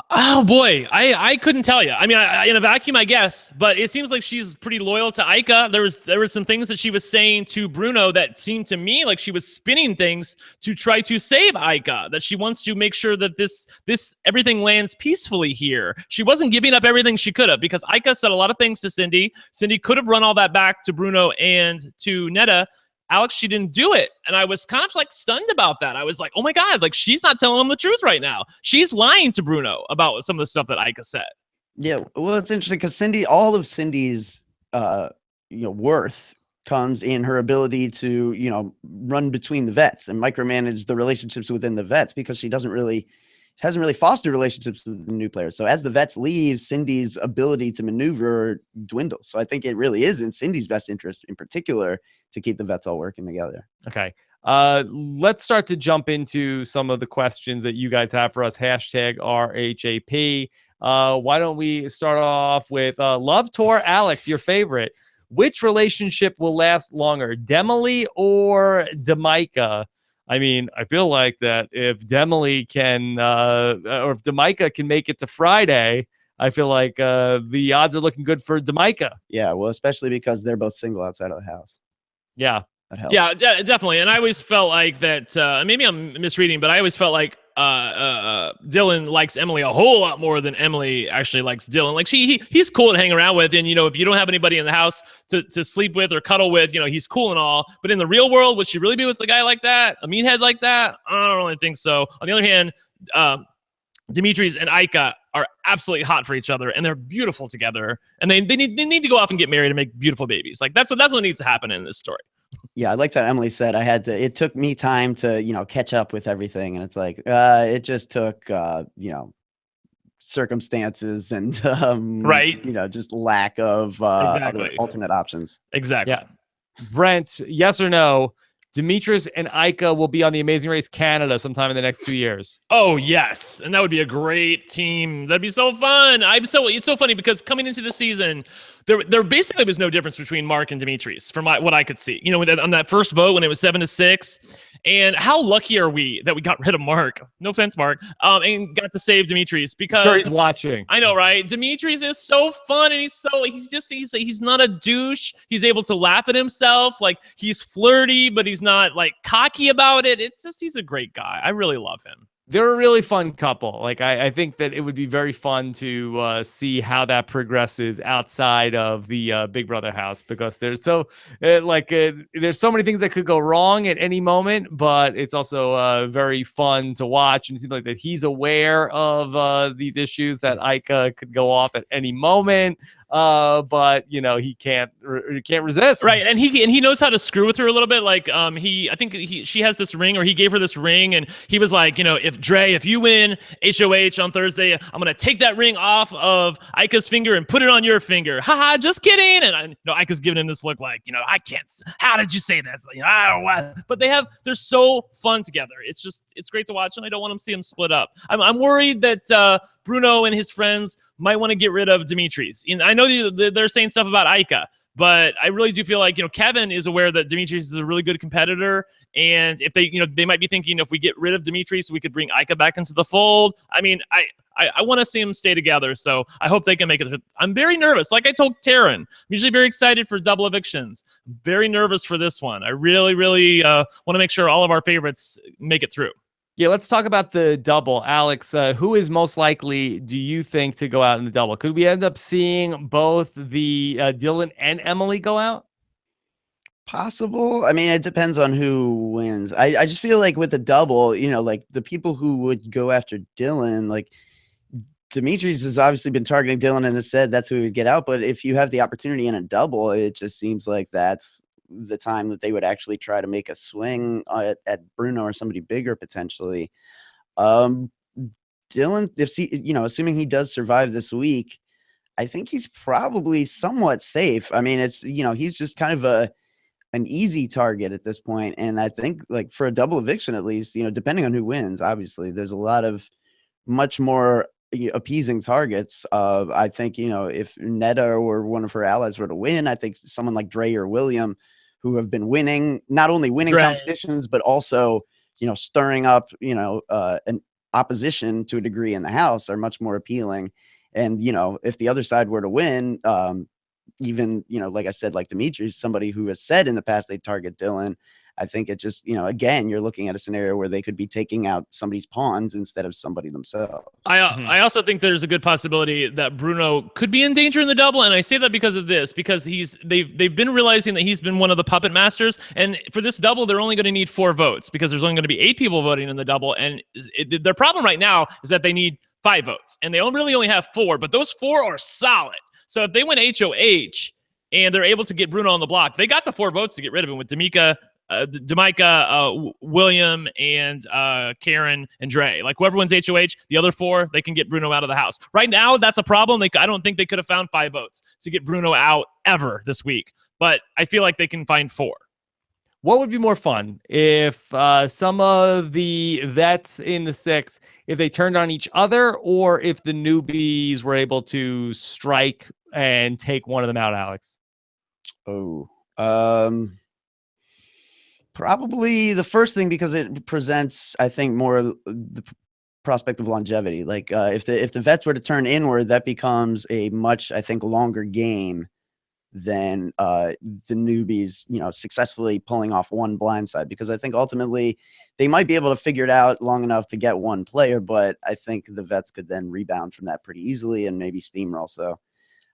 Oh boy, I couldn't tell you. I mean, in a vacuum, I guess, but it seems like she's pretty loyal to Aika. There were some things that she was saying to Bruno that seemed to me like she was spinning things to try to save Aika. That she wants to make sure that this everything lands peacefully here. She wasn't giving up everything she could have, because Aika said a lot of things to Cindy. Cindy could have run all that back to Bruno and to Netta. Alex, she didn't do it. And I was kind of like stunned about that. I was like, oh my God, like she's not telling him the truth right now. She's lying to Bruno about some of the stuff that Aika said. Yeah, well, it's interesting because all of Cindy's worth comes in her ability to, run between the vets and micromanage the relationships within the vets, because she hasn't really fostered relationships with the new players. So as the vets leave, Cindy's ability to maneuver dwindles. So I think it really is in Cindy's best interest in particular to keep the vets all working together. Okay. Let's start to jump into some of the questions that you guys have for us. Hashtag RHAP. Why don't we start off with Love Tour Alex, your favorite. Which relationship will last longer, Demily or Demika? I mean, I feel like that if Demily can, or if Demika can make it to Friday, I feel like the odds are looking good for Demika. Yeah, well, especially because they're both single outside of the house. Yeah. That helps. Yeah, definitely. And I always felt like that, maybe I'm misreading, but I always felt like Dylan likes Emily a whole lot more than Emily actually likes Dylan. Like he's cool to hang around with, and if you don't have anybody in the house to sleep with or cuddle with, he's cool and all. But in the real world, would she really be with a guy like that, a meathead like that? I don't really think so. On the other hand, Dimitris and Ika are absolutely hot for each other, and they're beautiful together. And they need to go off and get married and make beautiful babies. Like that's what needs to happen in this story. Yeah, I liked how Emily said it took me time to, catch up with everything. And it's like, it just took, circumstances and, right. Just lack of other alternate options. Exactly. Yeah. Brent, yes or no? Dimitris and Ika will be on the Amazing Race Canada sometime in the next 2 years. Oh, yes. And that would be a great team. That'd be so fun. It's so funny because coming into the season, there basically was no difference between Mark and Dimitris from what I could see. On that first vote when it was 7-6. And how lucky are we that we got rid of Mark? No offense, Mark. And got to save Dimitris because sure he's watching. I know, right? Dimitris is so fun, and he's not a douche. He's able to laugh at himself. Like he's flirty, but he's not like cocky about it. He's a great guy. I really love him. They're a really fun couple. Like I think that it would be very fun to see how that progresses outside of the Big Brother house, because there's so many things that could go wrong at any moment, but it's also very fun to watch. And it seems like that he's aware of these issues that Ika could go off at any moment. But he can't resist. Right. And he knows how to screw with her a little bit. Like, she has this ring, or he gave her this ring, and he was like, if you win HOH on Thursday, I'm going to take that ring off of Ika's finger and put it on your finger. Haha, just kidding. And Ika's giving him this look like, I can't, how did you say this? I don't know what, but they're so fun together. It's great to watch, and I don't want to see them split up. I'm worried that, Bruno and his friends might want to get rid of Dimitris. And I know they're saying stuff about Ika, but I really do feel like, Kevin is aware that Dimitris is a really good competitor. And if they might be thinking, if we get rid of Dimitris, we could bring Ika back into the fold. I mean, I want to see them stay together. So I hope they can make it. I'm very nervous. Like I told Taryn, I'm usually very excited for double evictions. Very nervous for this one. I really, really want to make sure all of our favorites make it through. Yeah, let's talk about the double. Alex, who is most likely, do you think, to go out in the double? Could we end up seeing both the Dylan and Emily go out? Possible. I mean, it depends on who wins. I just feel like with the double, like the people who would go after Dylan, like Dimitris has obviously been targeting Dylan and has said that's who he would get out. But if you have the opportunity in a double, it just seems like that's the time that they would actually try to make a swing at Bruno or somebody bigger potentially. Dylan, assuming he does survive this week, I think he's probably somewhat safe. I mean, it's he's just kind of an easy target at this point, and I think like for a double eviction at least, depending on who wins, obviously there's a lot of much more appeasing targets. I think if Netta or one of her allies were to win, I think someone like Dre or William, who have been winning, not only winning competitions, but also, stirring up, an opposition to a degree in the house, are much more appealing. And, if the other side were to win, even, like I said, like Dimitris, somebody who has said in the past they target Dylan, I think it just, again, you're looking at a scenario where they could be taking out somebody's pawns instead of somebody themselves. I also think there's a good possibility that Bruno could be in danger in the double, and I say that because of this, because they've been realizing that he's been one of the puppet masters, and for this double, they're only going to need 4 votes because there's only going to be 8 people voting in the double, and their problem right now is that they need 5 votes, and they really only have 4, but those 4 are solid. So if they win HOH and they're able to get Bruno on the block, they got the 4 votes to get rid of him with D'Amica, William, and Karen and Dre. Like whoever wins HOH, the other 4, they can get Bruno out of the house. Right now, that's a problem. I don't think they could have found 5 votes to get Bruno out ever this week, but I feel like they can find 4. What would be more fun if some of the vets in the 6, if they turned on each other, or if the newbies were able to strike and take one of them out, Alex? Probably the first thing, because it presents, I think, more the prospect of longevity. Like if the vets were to turn inward, that becomes a much, I think, longer game than the newbies, successfully pulling off one blindside, because I think ultimately they might be able to figure it out long enough to get one player, but I think the vets could then rebound from that pretty easily and maybe steamroll. So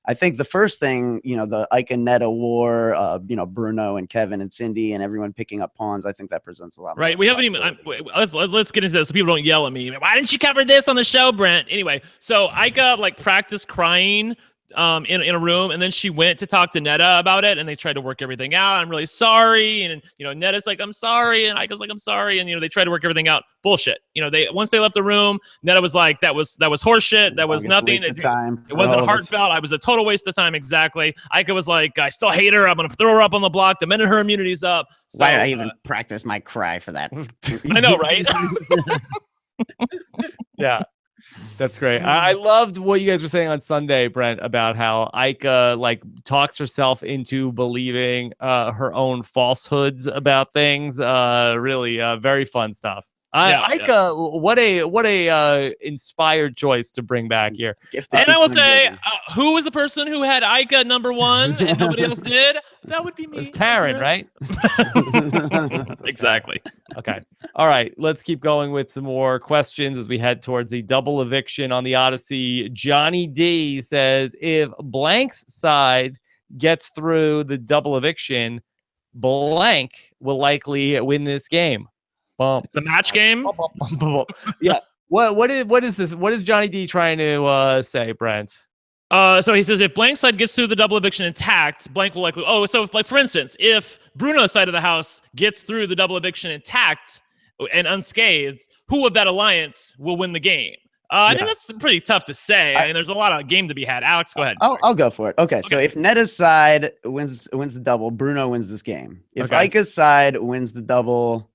I think the first thing, the Ike and Netta war, Bruno and Kevin and Cindy and everyone picking up pawns, I think that presents a lot. Right. We haven't even, let's get into this so people don't yell at me. Why didn't you cover this on the show, Brent? Anyway, so Ike practiced crying in a room, and then she went to talk to Netta about it, and they tried to work everything out. I'm really sorry, and Netta's like, I'm sorry, and Ike's like, I'm sorry, and they tried to work everything out. Bullshit. Once they left the room, Netta was like, that was horseshit. That was nothing. It wasn't heartfelt. I was a total waste of time. Exactly. Ike was like, I still hate her. I'm gonna throw her up on the block the minute her immunity's up. So, why did I even practice my cry for that? I know, right? Yeah. That's great. I loved what you guys were saying on Sunday, Brent, about how Ike talks herself into believing her own falsehoods about things. Really very fun stuff. Ike, what a inspired choice to bring back here. And I will say, who was the person who had Ike at number 1 and nobody else did? That would be me. It's Karen, right? Exactly. Okay. All right. Let's keep going with some more questions as we head towards the double eviction on the Odyssey. Johnny D says, if Blank's side gets through the double eviction, Blank will likely win this game. It's the match game. Yeah. What is this? What is Johnny D trying to say, Brent? So he says if Blank's side gets through the double eviction intact, Blank will likely. Oh, so for instance, if Bruno's side of the house gets through the double eviction intact and unscathed, who of that alliance will win the game? I think that's pretty tough to say. I mean, there's a lot of game to be had. Alex, go ahead. I'll go for it. Okay, so if Netta's side wins the double, Bruno wins this game. If Ike's side wins the double,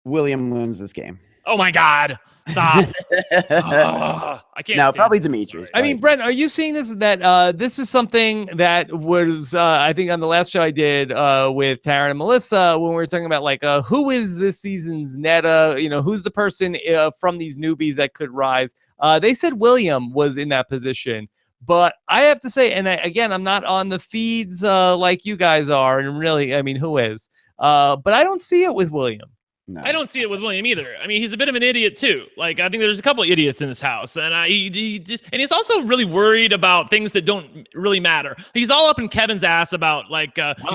William wins this game. Oh my God. Stop. I can't. No, probably Demetrius. I mean, Brent, are you seeing this? That this is something that was, I think, on the last show I did with Taryn and Melissa when we were talking about who is this season's Netta? Who's the person from these newbies that could rise? They said William was in that position, but I have to say, and again, I'm not on the feeds like you guys are, and really, I mean, who is? But I don't see it with William. No. I don't see it with William either. I mean, he's a bit of an idiot too. I think there's a couple of idiots in this house, and he's also really worried about things that don't really matter. He's all up in Kevin's ass about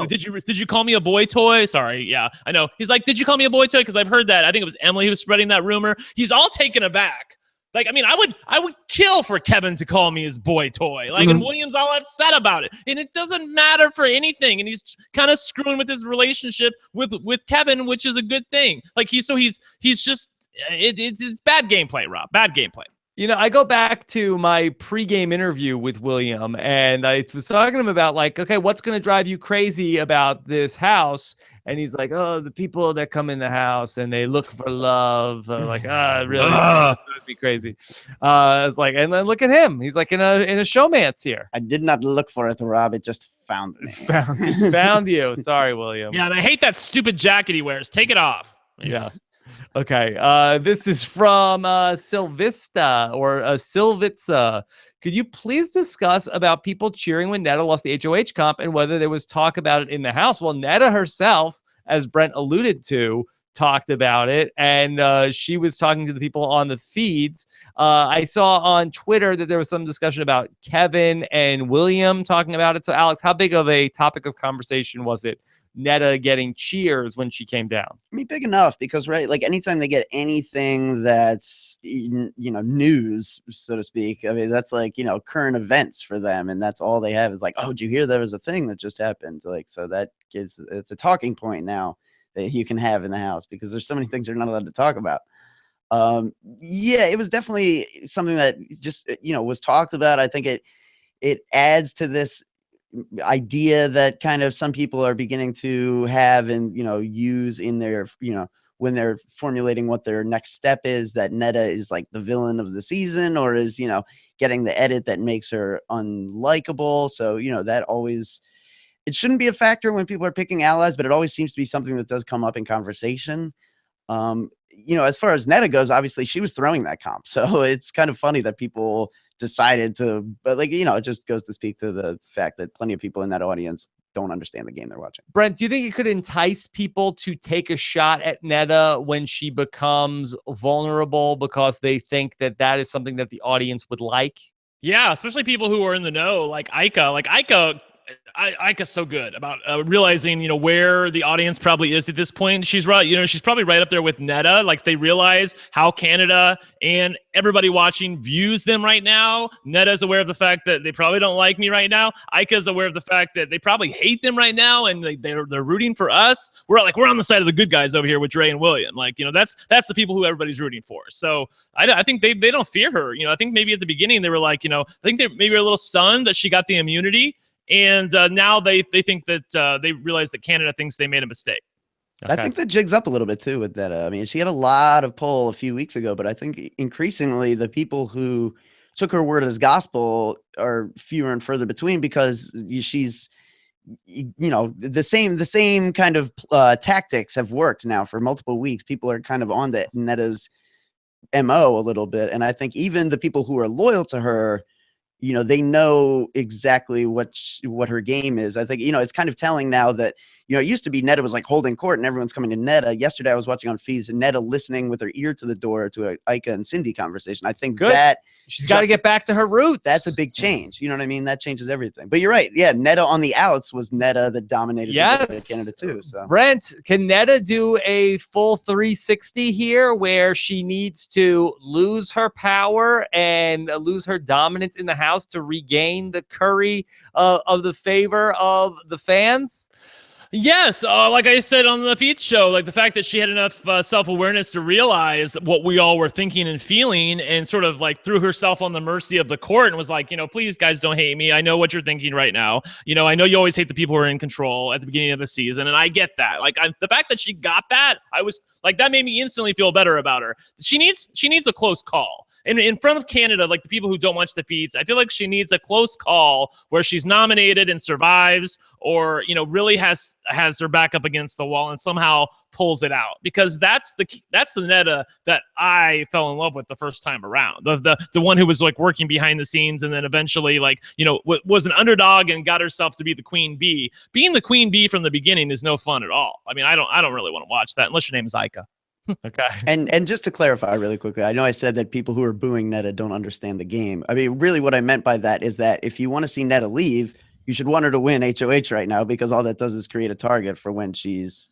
did you call me a boy toy? Sorry, yeah, I know. He's like, did you call me a boy toy? Because I've heard that. I think it was Emily who was spreading that rumor. He's all taken aback. I mean, I would kill for Kevin to call me his boy toy. And William's all upset about it. And it doesn't matter for anything. And he's kind of screwing with his relationship with Kevin, which is a good thing. He's just, it's bad gameplay, Rob. Bad gameplay. I go back to my pregame interview with William, and I was talking to him about okay, what's going to drive you crazy about this house? And he's like, oh, the people that come in the house and they look for love. Really? That would be crazy. I was like, and then look at him. He's in a showmance here. I did not look for it, Rob. It just found me. Found you. Sorry, William. Yeah, and I hate that stupid jacket he wears. Take it off. Yeah. Okay. This is from Silvista or Silvitza. Could you please discuss about people cheering when Netta lost the HOH comp and whether there was talk about it in the house? Well, Netta herself, as Brent alluded to, talked about it, and she was talking to the people on the feeds. I saw on Twitter that there was some discussion about Kevin and William talking about it. So, Alex, how big of a topic of conversation was it? Netta getting cheers when she came down? I mean, big enough because, right, anytime they get anything that's, news, so to speak, I mean, that's current events for them. And that's all they have is oh, did you hear there was a thing that just happened? So that it's a talking point now that you can have in the house because there's so many things you're not allowed to talk about. Yeah, it was definitely something that just, was talked about. I think it adds to this idea that kind of some people are beginning to have and use in their when they're formulating what their next step is, that Netta is the villain of the season or is getting the edit that makes her unlikable. So that always, it shouldn't be a factor when people are picking allies, but it always seems to be something that does come up in conversation. As far as Netta goes, obviously she was throwing that comp, so it's kind of funny that people decided to, but like, it just goes to speak to the fact that plenty of people in that audience don't understand the game they're watching. Brent, do you think it could entice people to take a shot at Netta when she becomes vulnerable because they think that that is something that the audience would like? Yeah, especially people who are in the know, like Ika. Like Ika's so good about realizing, where the audience probably is at this point. She's right, she's probably right up there with Netta. Like they realize how Canada and everybody watching views them right now. Netta's aware of the fact that they probably don't like me right now. Ika's aware of the fact that they probably hate them right now, and they're rooting for us. We're on the side of the good guys over here with Dre and William. Like, that's the people who everybody's rooting for. So I think they don't fear her. I think maybe at the beginning they were like, I think they maybe were a little stunned that she got the immunity. And now they think that they realize that Canada thinks they made a mistake. Okay. I think the jig's up a little bit too with that. I mean, she had a lot of pull a few weeks ago, but I think increasingly the people who took her word as gospel are fewer and further between, because she's, the same kind of tactics have worked now for multiple weeks. People are kind of on the Netta's MO a little bit. And I think even the people who are loyal to her, they know exactly what her game is. I think, it's kind of telling now that, it used to be Netta was like holding court and everyone's coming to Netta. Yesterday I was watching on feeds and Netta listening with her ear to the door to a Ika and Cindy conversation. I think that she's got to get back to her roots. That's a big change. You know what I mean? That changes everything. But you're right. Yeah. Netta on the outs was Netta that dominated Canada too. So Brent, can Netta do a full 360 here where she needs to lose her power and lose her dominance in the house to regain the curry of the favor of the fans? Yes, like I said on the feed show, like the fact that she had enough self-awareness to realize what we all were thinking and feeling, and sort of like threw herself on the mercy of the court and was like, please guys, don't hate me. I know what you're thinking right now. I know you always hate the people who are in control at the beginning of the season, and I get that. Like the fact that she got that, I was like, that made me instantly feel better about her. She needs a close call. And in front of Canada, like the people who don't watch the feeds, I feel like she needs a close call where she's nominated and survives, or really has her back up against the wall and somehow pulls it out, because that's the Netta that I fell in love with the first time around. The one who was like working behind the scenes and then eventually was an underdog and got herself to be the queen bee. Being the queen bee from the beginning is no fun at all. I mean, I don't really want to watch that unless your name is Ika. Okay. And just to clarify really quickly, I know I said that people who are booing Netta don't understand the game. I mean, really what I meant by that is that if you want to see Netta leave, you should want her to win HOH right now, because all that does is create a target for when she's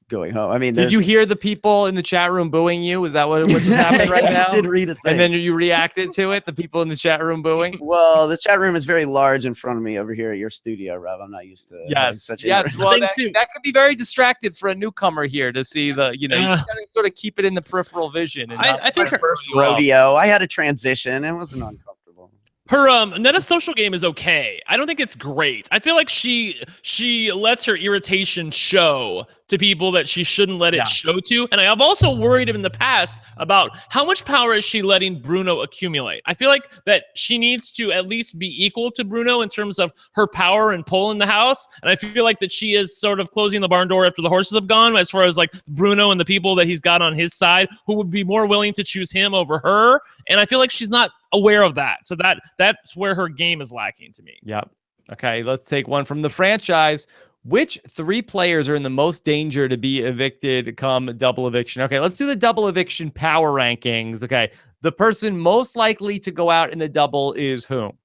going home. I mean, did you hear the people in the chat room booing you? Is that what just happened right now? I did read a thing. And then you reacted to it, the people in the chat room booing? Well, the chat room is very large in front of me over here at your studio, Rob. I'm not used to such well, that could be very distracted for a newcomer here to see the, you gotta sort of keep it in the peripheral vision. And I think her first rodeo, I had a transition. It wasn't uncomfortable. Her Netta's social game is okay. I don't think it's great. I feel like she lets her irritation show to people that she shouldn't let it show to. And I have also worried in the past about how much power is she letting Bruno accumulate. I feel like that she needs to at least be equal to Bruno in terms of her power and pull in the house. And I feel like that she is sort of closing the barn door after the horses have gone, as far as like Bruno and the people that he's got on his side who would be more willing to choose him over her. And I feel like she's not aware of that. So that's where her game is lacking to me. Yep. Okay, let's take one from the franchise. Which 3 players are in the most danger to be evicted come double eviction? Okay, let's do the double eviction power rankings. Okay, the person most likely to go out in the double is whom?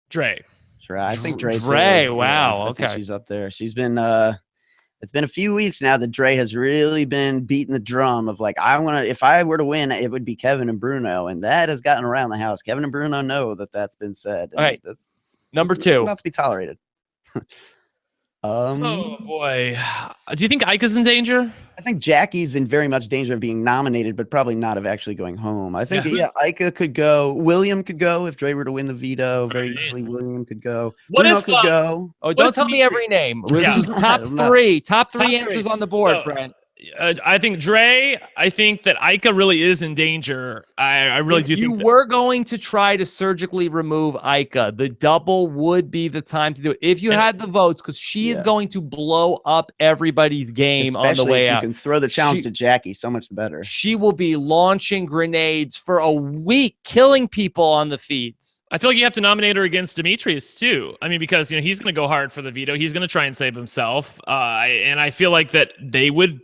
Dre. I think Dre. Dre, wow. I think she's up there. She's been it's been a few weeks now that Dre has really been beating the drum of like, if I were to win, it would be Kevin and Bruno. And that has gotten around the house. Kevin and Bruno know that that's been said. All right. That's number 2. Not to be tolerated. Oh boy. Do you think Ika's in danger? I think Jackie's in very much danger of being nominated, but probably not of actually going home. I think Ika could go. William could go if Dre were to win the veto. Very easily, William could go. Bruno could go. Oh, don't tell me every name. This is top 3 answers on the board, Brent. I think Dre. I think that Ika really is in danger. I really do If you think that. were going to try to surgically remove Ika, the double would be the time to do it. If you had the votes, because she is going to blow up everybody's game on the Especially way if you out. can throw the challenge to Jackie, so much the better. She will be launching grenades for a week, killing people on the feeds. I feel like you have to nominate her against Demetrius too. I mean, because he's going to go hard for the veto. He's going to try and save himself. And I feel like that they would.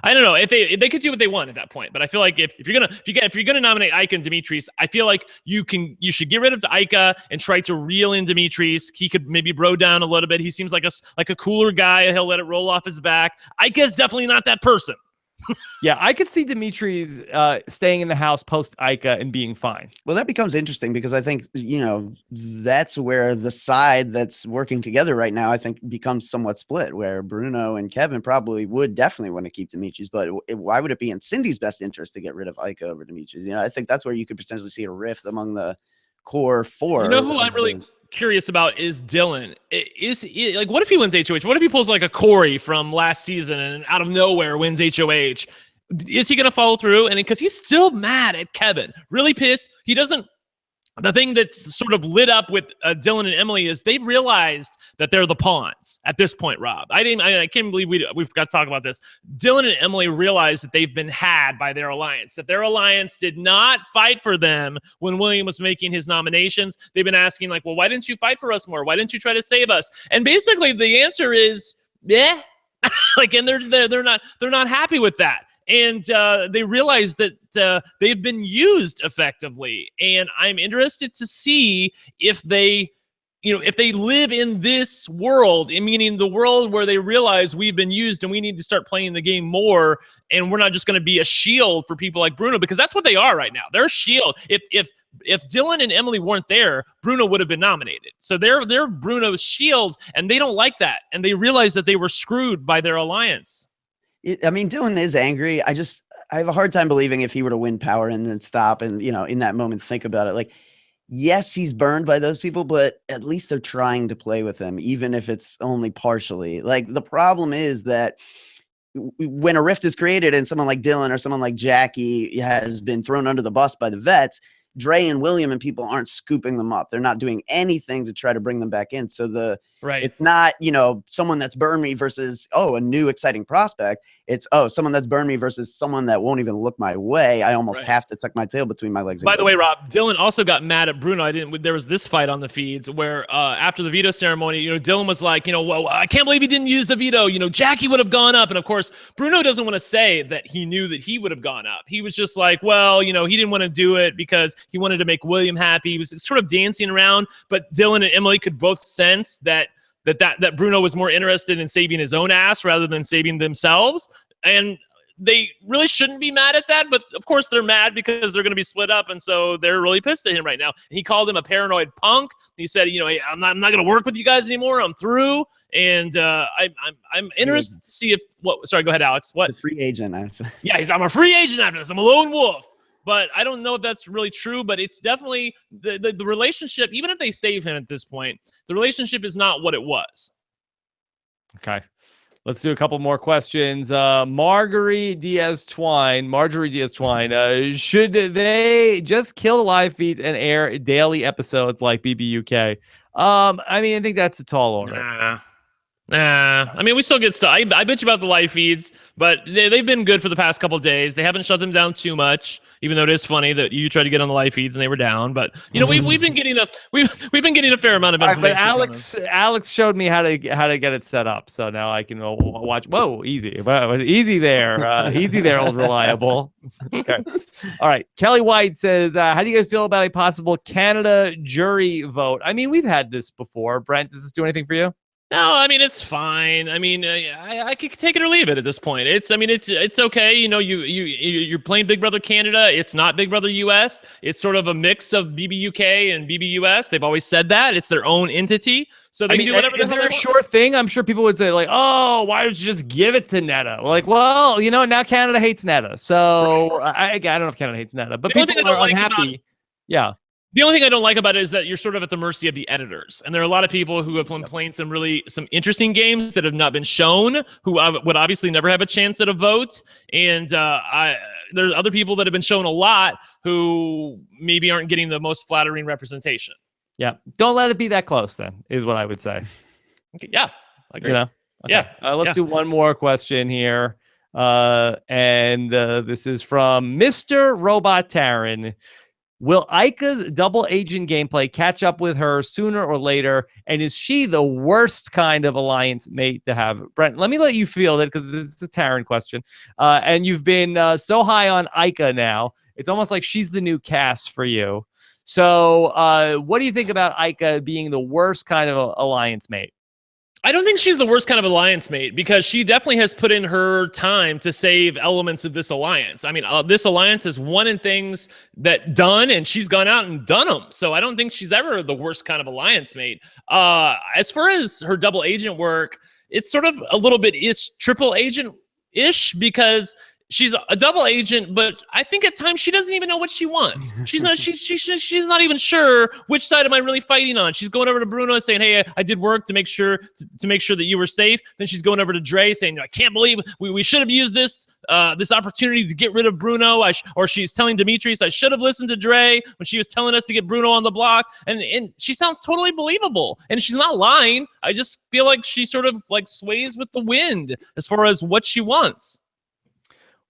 I don't know if they could do what they want at that point. But I feel like if you're gonna nominate Ika and Demetrius, I feel like you should get rid of Ika and try to reel in Demetrius. He could maybe bro down a little bit. He seems like a cooler guy. He'll let it roll off his back. Ika's definitely not that person. Yeah, I could see Demetrius staying in the house post Ika and being fine. Well, that becomes interesting because I think, that's where the side that's working together right now, I think, becomes somewhat split, where Bruno and Kevin probably would definitely want to keep Demetrius. But why would it be in Cindy's best interest to get rid of Ika over Demetrius? I think that's where you could potentially see a rift among the core four. You know who I'm really curious about is Dylan. What if he wins HOH? What if he pulls like a Corey from last season and out of nowhere wins HOH? Is he going to follow through? And because he's still mad at Kevin, really pissed. He doesn't. The thing that's sort of lit up with Dylan and Emily is they've realized that they're the pawns at this point, Rob. I can't believe we forgot to talk about this. Dylan and Emily realized that they've been had by their alliance, that their alliance did not fight for them when William was making his nominations. They've been asking like, well, why didn't you fight for us more? Why didn't you try to save us? And basically the answer is, yeah. And they're not happy with that. And they realize that they've been used effectively. And I'm interested to see if they live in this world, meaning the world where they realize we've been used and we need to start playing the game more. And we're not just going to be a shield for people like Bruno, because that's what they are right now. They're a shield. If Dylan and Emily weren't there, Bruno would have been nominated. So they're Bruno's shield, and they don't like that. And they realize that they were screwed by their alliance. Dylan is angry. I have a hard time believing if he were to win power and then stop and, in that moment, think about it. Like, yes, he's burned by those people, but at least they're trying to play with him, even if it's only partially. Like, the problem is that when a rift is created and someone like Dylan or someone like Jackie has been thrown under the bus by the vets, Dre and William and people aren't scooping them up. They're not doing anything to try to bring them back in. So it's not, someone that's burned me versus, a new exciting prospect. It's, someone that's burned me versus someone that won't even look my way. I almost have to tuck my tail between my legs. By the way, Rob, Dylan also got mad at Bruno. There was this fight on the feeds where after the veto ceremony, Dylan was like, well, I can't believe he didn't use the veto. Jackie would have gone up. And of course, Bruno doesn't want to say that he knew that he would have gone up. He was just like, well, he didn't want to do it because he wanted to make William happy. He was sort of dancing around, but Dylan and Emily could both sense that Bruno was more interested in saving his own ass rather than saving themselves. And they really shouldn't be mad at that, but of course they're mad because they're going to be split up, and so they're really pissed at him right now. And he called him a paranoid punk. He said, hey, I'm not going to work with you guys anymore. I'm through. And I'm interested to see sorry, go ahead, Alex. What? The free agent. Yeah, I'm a free agent after this. I'm a lone wolf. But I don't know if that's really true, but it's definitely the relationship, even if they save him at this point, the relationship is not what it was. Okay. Let's do a couple more questions. Marjorie Diaz-Twine, should they just kill the live feeds and air daily episodes like BBUK? I think that's a tall order. Nah. We still get stuff. I bitch about the live feeds, but they've been good for the past couple of days. They haven't shut them down too much, even though it is funny that you tried to get on the live feeds and they were down. But we've been getting a fair amount of information. But Alex showed me how to get it set up, so now I can watch. Whoa, easy, easy there, easy there, old reliable. Okay, all right. Kelly White says, "How do you guys feel about a possible Canada jury vote?" We've had this before. Brent, does this do anything for you? No, it's fine. I could take it or leave it at this point. It's okay. You're playing Big Brother Canada. It's not Big Brother US. It's sort of a mix of BBUK and BBUS. They've always said that it's their own entity, so they can do whatever. Is there a sure thing? I'm sure people would say like, "Oh, why don't you just give it to Netta?" Like, well, now Canada hates Netta, so right. I don't know if Canada hates Netta, but people are unhappy. Yeah. The only thing I don't like about it is that you're sort of at the mercy of the editors. And there are a lot of people who have been playing some interesting games that have not been shown, who would obviously never have a chance at a vote. And there's other people that have been shown a lot who maybe aren't getting the most flattering representation. Yeah. Don't let it be that close then, is what I would say. Okay, yeah, I agree. You know? Okay. Yeah. Let's do one more question here. This is from Mr. Robot Taran. Will Aika's double agent gameplay catch up with her sooner or later? And is she the worst kind of alliance mate to have? Brent, let me let you field it because it's a Taran question. And you've been so high on Aika now. It's almost like she's the new Cass for you. So what do you think about Aika being the worst kind of alliance mate? I don't think she's the worst kind of alliance mate because she definitely has put in her time to save elements of this alliance. I mean, this alliance has won in things that done, and she's gone out and done them. So I don't think she's ever the worst kind of alliance mate. As far as her double agent work, it's sort of a little bit triple agent-ish because she's a double agent, but I think at times she doesn't even know what she wants. She's not. She's not even sure which side am I really fighting on. She's going over to Bruno and saying, "Hey, I did work to make sure that you were safe." Then she's going over to Dre saying, "I can't believe we should have used this opportunity to get rid of Bruno." Or she's telling Demetrius, "I should have listened to Dre when she was telling us to get Bruno on the block." And she sounds totally believable, and she's not lying. I just feel like she sort of like sways with the wind as far as what she wants.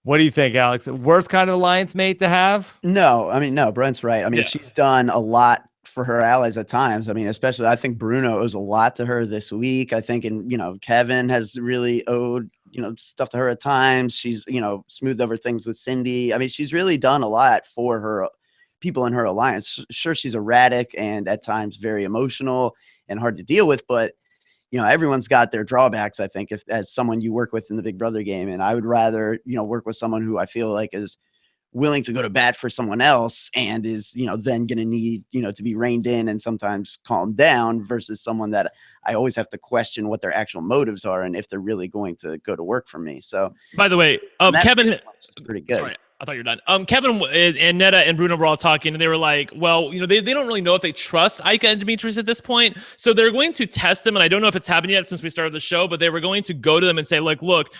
What do you think, Alex? Worst kind of alliance mate to have? No, I mean, no, Brent's right. I mean, she's done a lot for her allies at times. I mean, especially I think Bruno owes a lot to her this week. I think, Kevin has really owed, stuff to her at times. She's, smoothed over things with Cindy. I mean, she's really done a lot for her people in her alliance. Sure, she's erratic and at times very emotional and hard to deal with, but everyone's got their drawbacks, I think, as someone you work with in the Big Brother game. And I would rather, work with someone who I feel like is willing to go to bat for someone else and is, then going to need, to be reined in and sometimes calmed down versus someone that I always have to question what their actual motives are and if they're really going to go to work for me. So, by the way, Kevin, pretty good. Sorry. I thought you were done. Kevin and Netta and Bruno were all talking, and they were like, well, they don't really know if they trust Aika and Demetrius at this point. So they're going to test them, and I don't know if it's happened yet since we started the show, but they were going to go to them and say, like, look,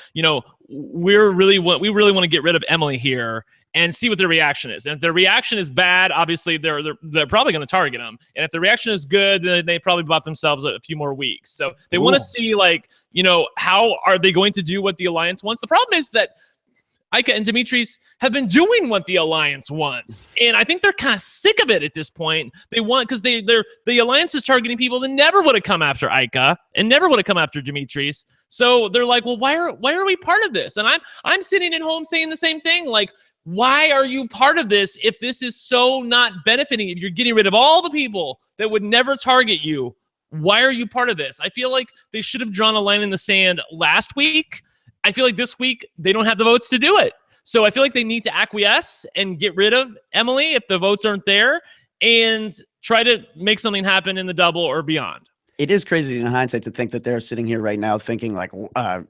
we really want to get rid of Emily here and see what their reaction is. And if their reaction is bad, obviously they're probably going to target them. And if the reaction is good, then they probably bought themselves a few more weeks. So they want to see, how are they going to do what the Alliance wants? The problem is that Aika and Demetrius have been doing what the Alliance wants. And I think they're kind of sick of it at this point. They want, because the Alliance is targeting people that never would have come after Aika and never would have come after Demetrius. So they're like, well, why are we part of this? And I'm sitting at home saying the same thing. Like, why are you part of this if this is so not benefiting? If you're getting rid of all the people that would never target you, why are you part of this? I feel like they should have drawn a line in the sand last week. I feel like this week they don't have the votes to do it. So I feel like they need to acquiesce and get rid of Emily if the votes aren't there and try to make something happen in the double or beyond. It is crazy in hindsight to think that they're sitting here right now thinking like,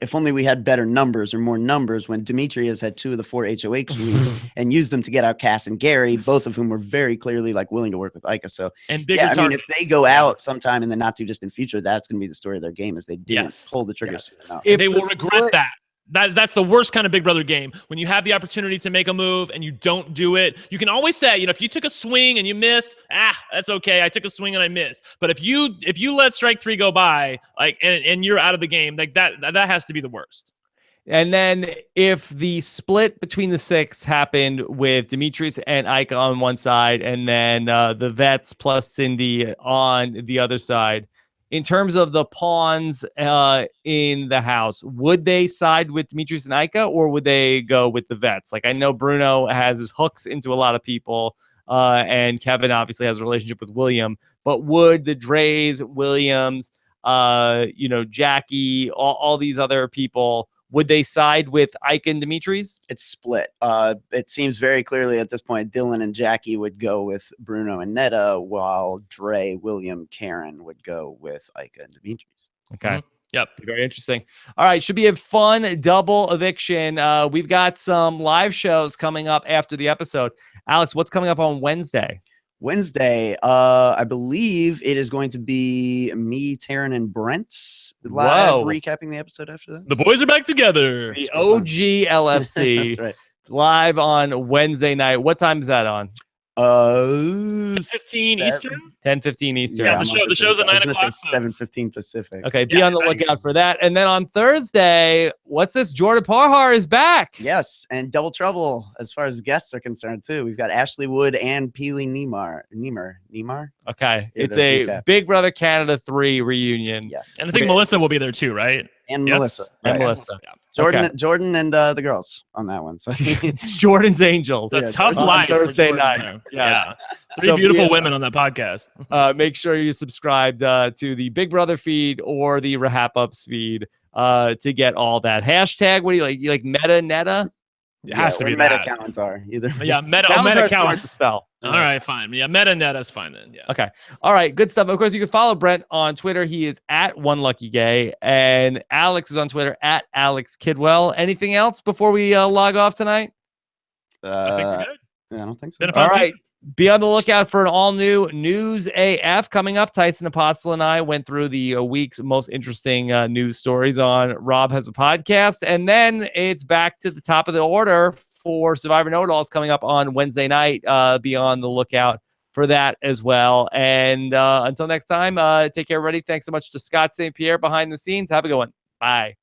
if only we had better numbers or more numbers when Demetrius had 2 of the 4 HOH weeks and used them to get out Cass and Gary, both of whom were very clearly like willing to work with Aika. So yeah, I mean, if they go out sometime in the not too distant future, that's going to be the story of their game is they didn't pull the trigger. They will regret that. That's the worst kind of Big Brother game. When you have the opportunity to make a move and you don't do it, you can always say, if you took a swing and you missed, that's okay. I took a swing and I missed. But if you let strike 3 go by, and you're out of the game, like that has to be the worst. And then if the split between the 6 happened with Demetrius and Aika on one side, and then the vets plus Cindy on the other side, in terms of the pawns in the house, would they side with Demetrius and Aika, or would they go with the vets? Like, I know Bruno has his hooks into a lot of people, and Kevin obviously has a relationship with William, but would the Dreys, Williams, Jackie, all these other people, would they side with Aika and Demetrius? It's split. It seems very clearly at this point, Dylan and Jackie would go with Bruno and Netta, while Dre, William, Karen would go with Aika and Demetrius. Okay. Mm-hmm. Yep. Very interesting. All right. Should be a fun double eviction. We've got some live shows coming up after the episode. Alex, what's coming up on Wednesday? Wednesday, I believe it is going to be me, Taryn, and Brent live Whoa. recapping the episode after that. The boys are back together. The OG LFC That's right. live on Wednesday night. What time is that on? 15 Eastern. 10:15 Eastern. Yeah, the show's at 9 o'clock. 7:15 Pacific. Okay, be Yeah, on the 9 lookout for that. And then on Thursday, what's this? Jordan Parhar is back. Yes, and double trouble as far as guests are concerned too. We've got Ashley Wood and Peely Nemar. Okay, Yeah, it's the a recap. Big Brother Canada 3 reunion. Yes, And I think Melissa will be there too, right? and Yes. Melissa. And Right. Melissa. Yeah. Jordan and the girls on that one. So Jordan's Angels. It's a Yeah, tough on life. for Thursday Jordan, night. though. Yes. Yeah. Three So beautiful be- women on that podcast. Make sure you subscribe to the Big Brother feed or the RHAP-ups feed to get all that. Hashtag, what do you like? You like meta neta? It has to or be meta that. counts are either. Yeah, meta. That Oh, one's meta hard count. to spell. All right, fine. Yeah, meta net is fine then. Yeah. Okay. All right. Good stuff. Of course, you can follow Brent on Twitter. He is at OneLuckyGay. And Alex is on Twitter at Alex Kidwell. Anything else before we log off tonight? I think we're good. Yeah, I don't think so. Been a All fun right. season. Be on the lookout for an all-new News AF coming up. Tyson Apostle and I went through the week's most interesting news stories on Rob Has a Podcast. And then it's back to the top of the order for Survivor Know-It-Alls coming up on Wednesday night. Be on the lookout for that as well. And until next time, take care, everybody. Thanks so much to Scott St. Pierre behind the scenes. Have a good one. Bye.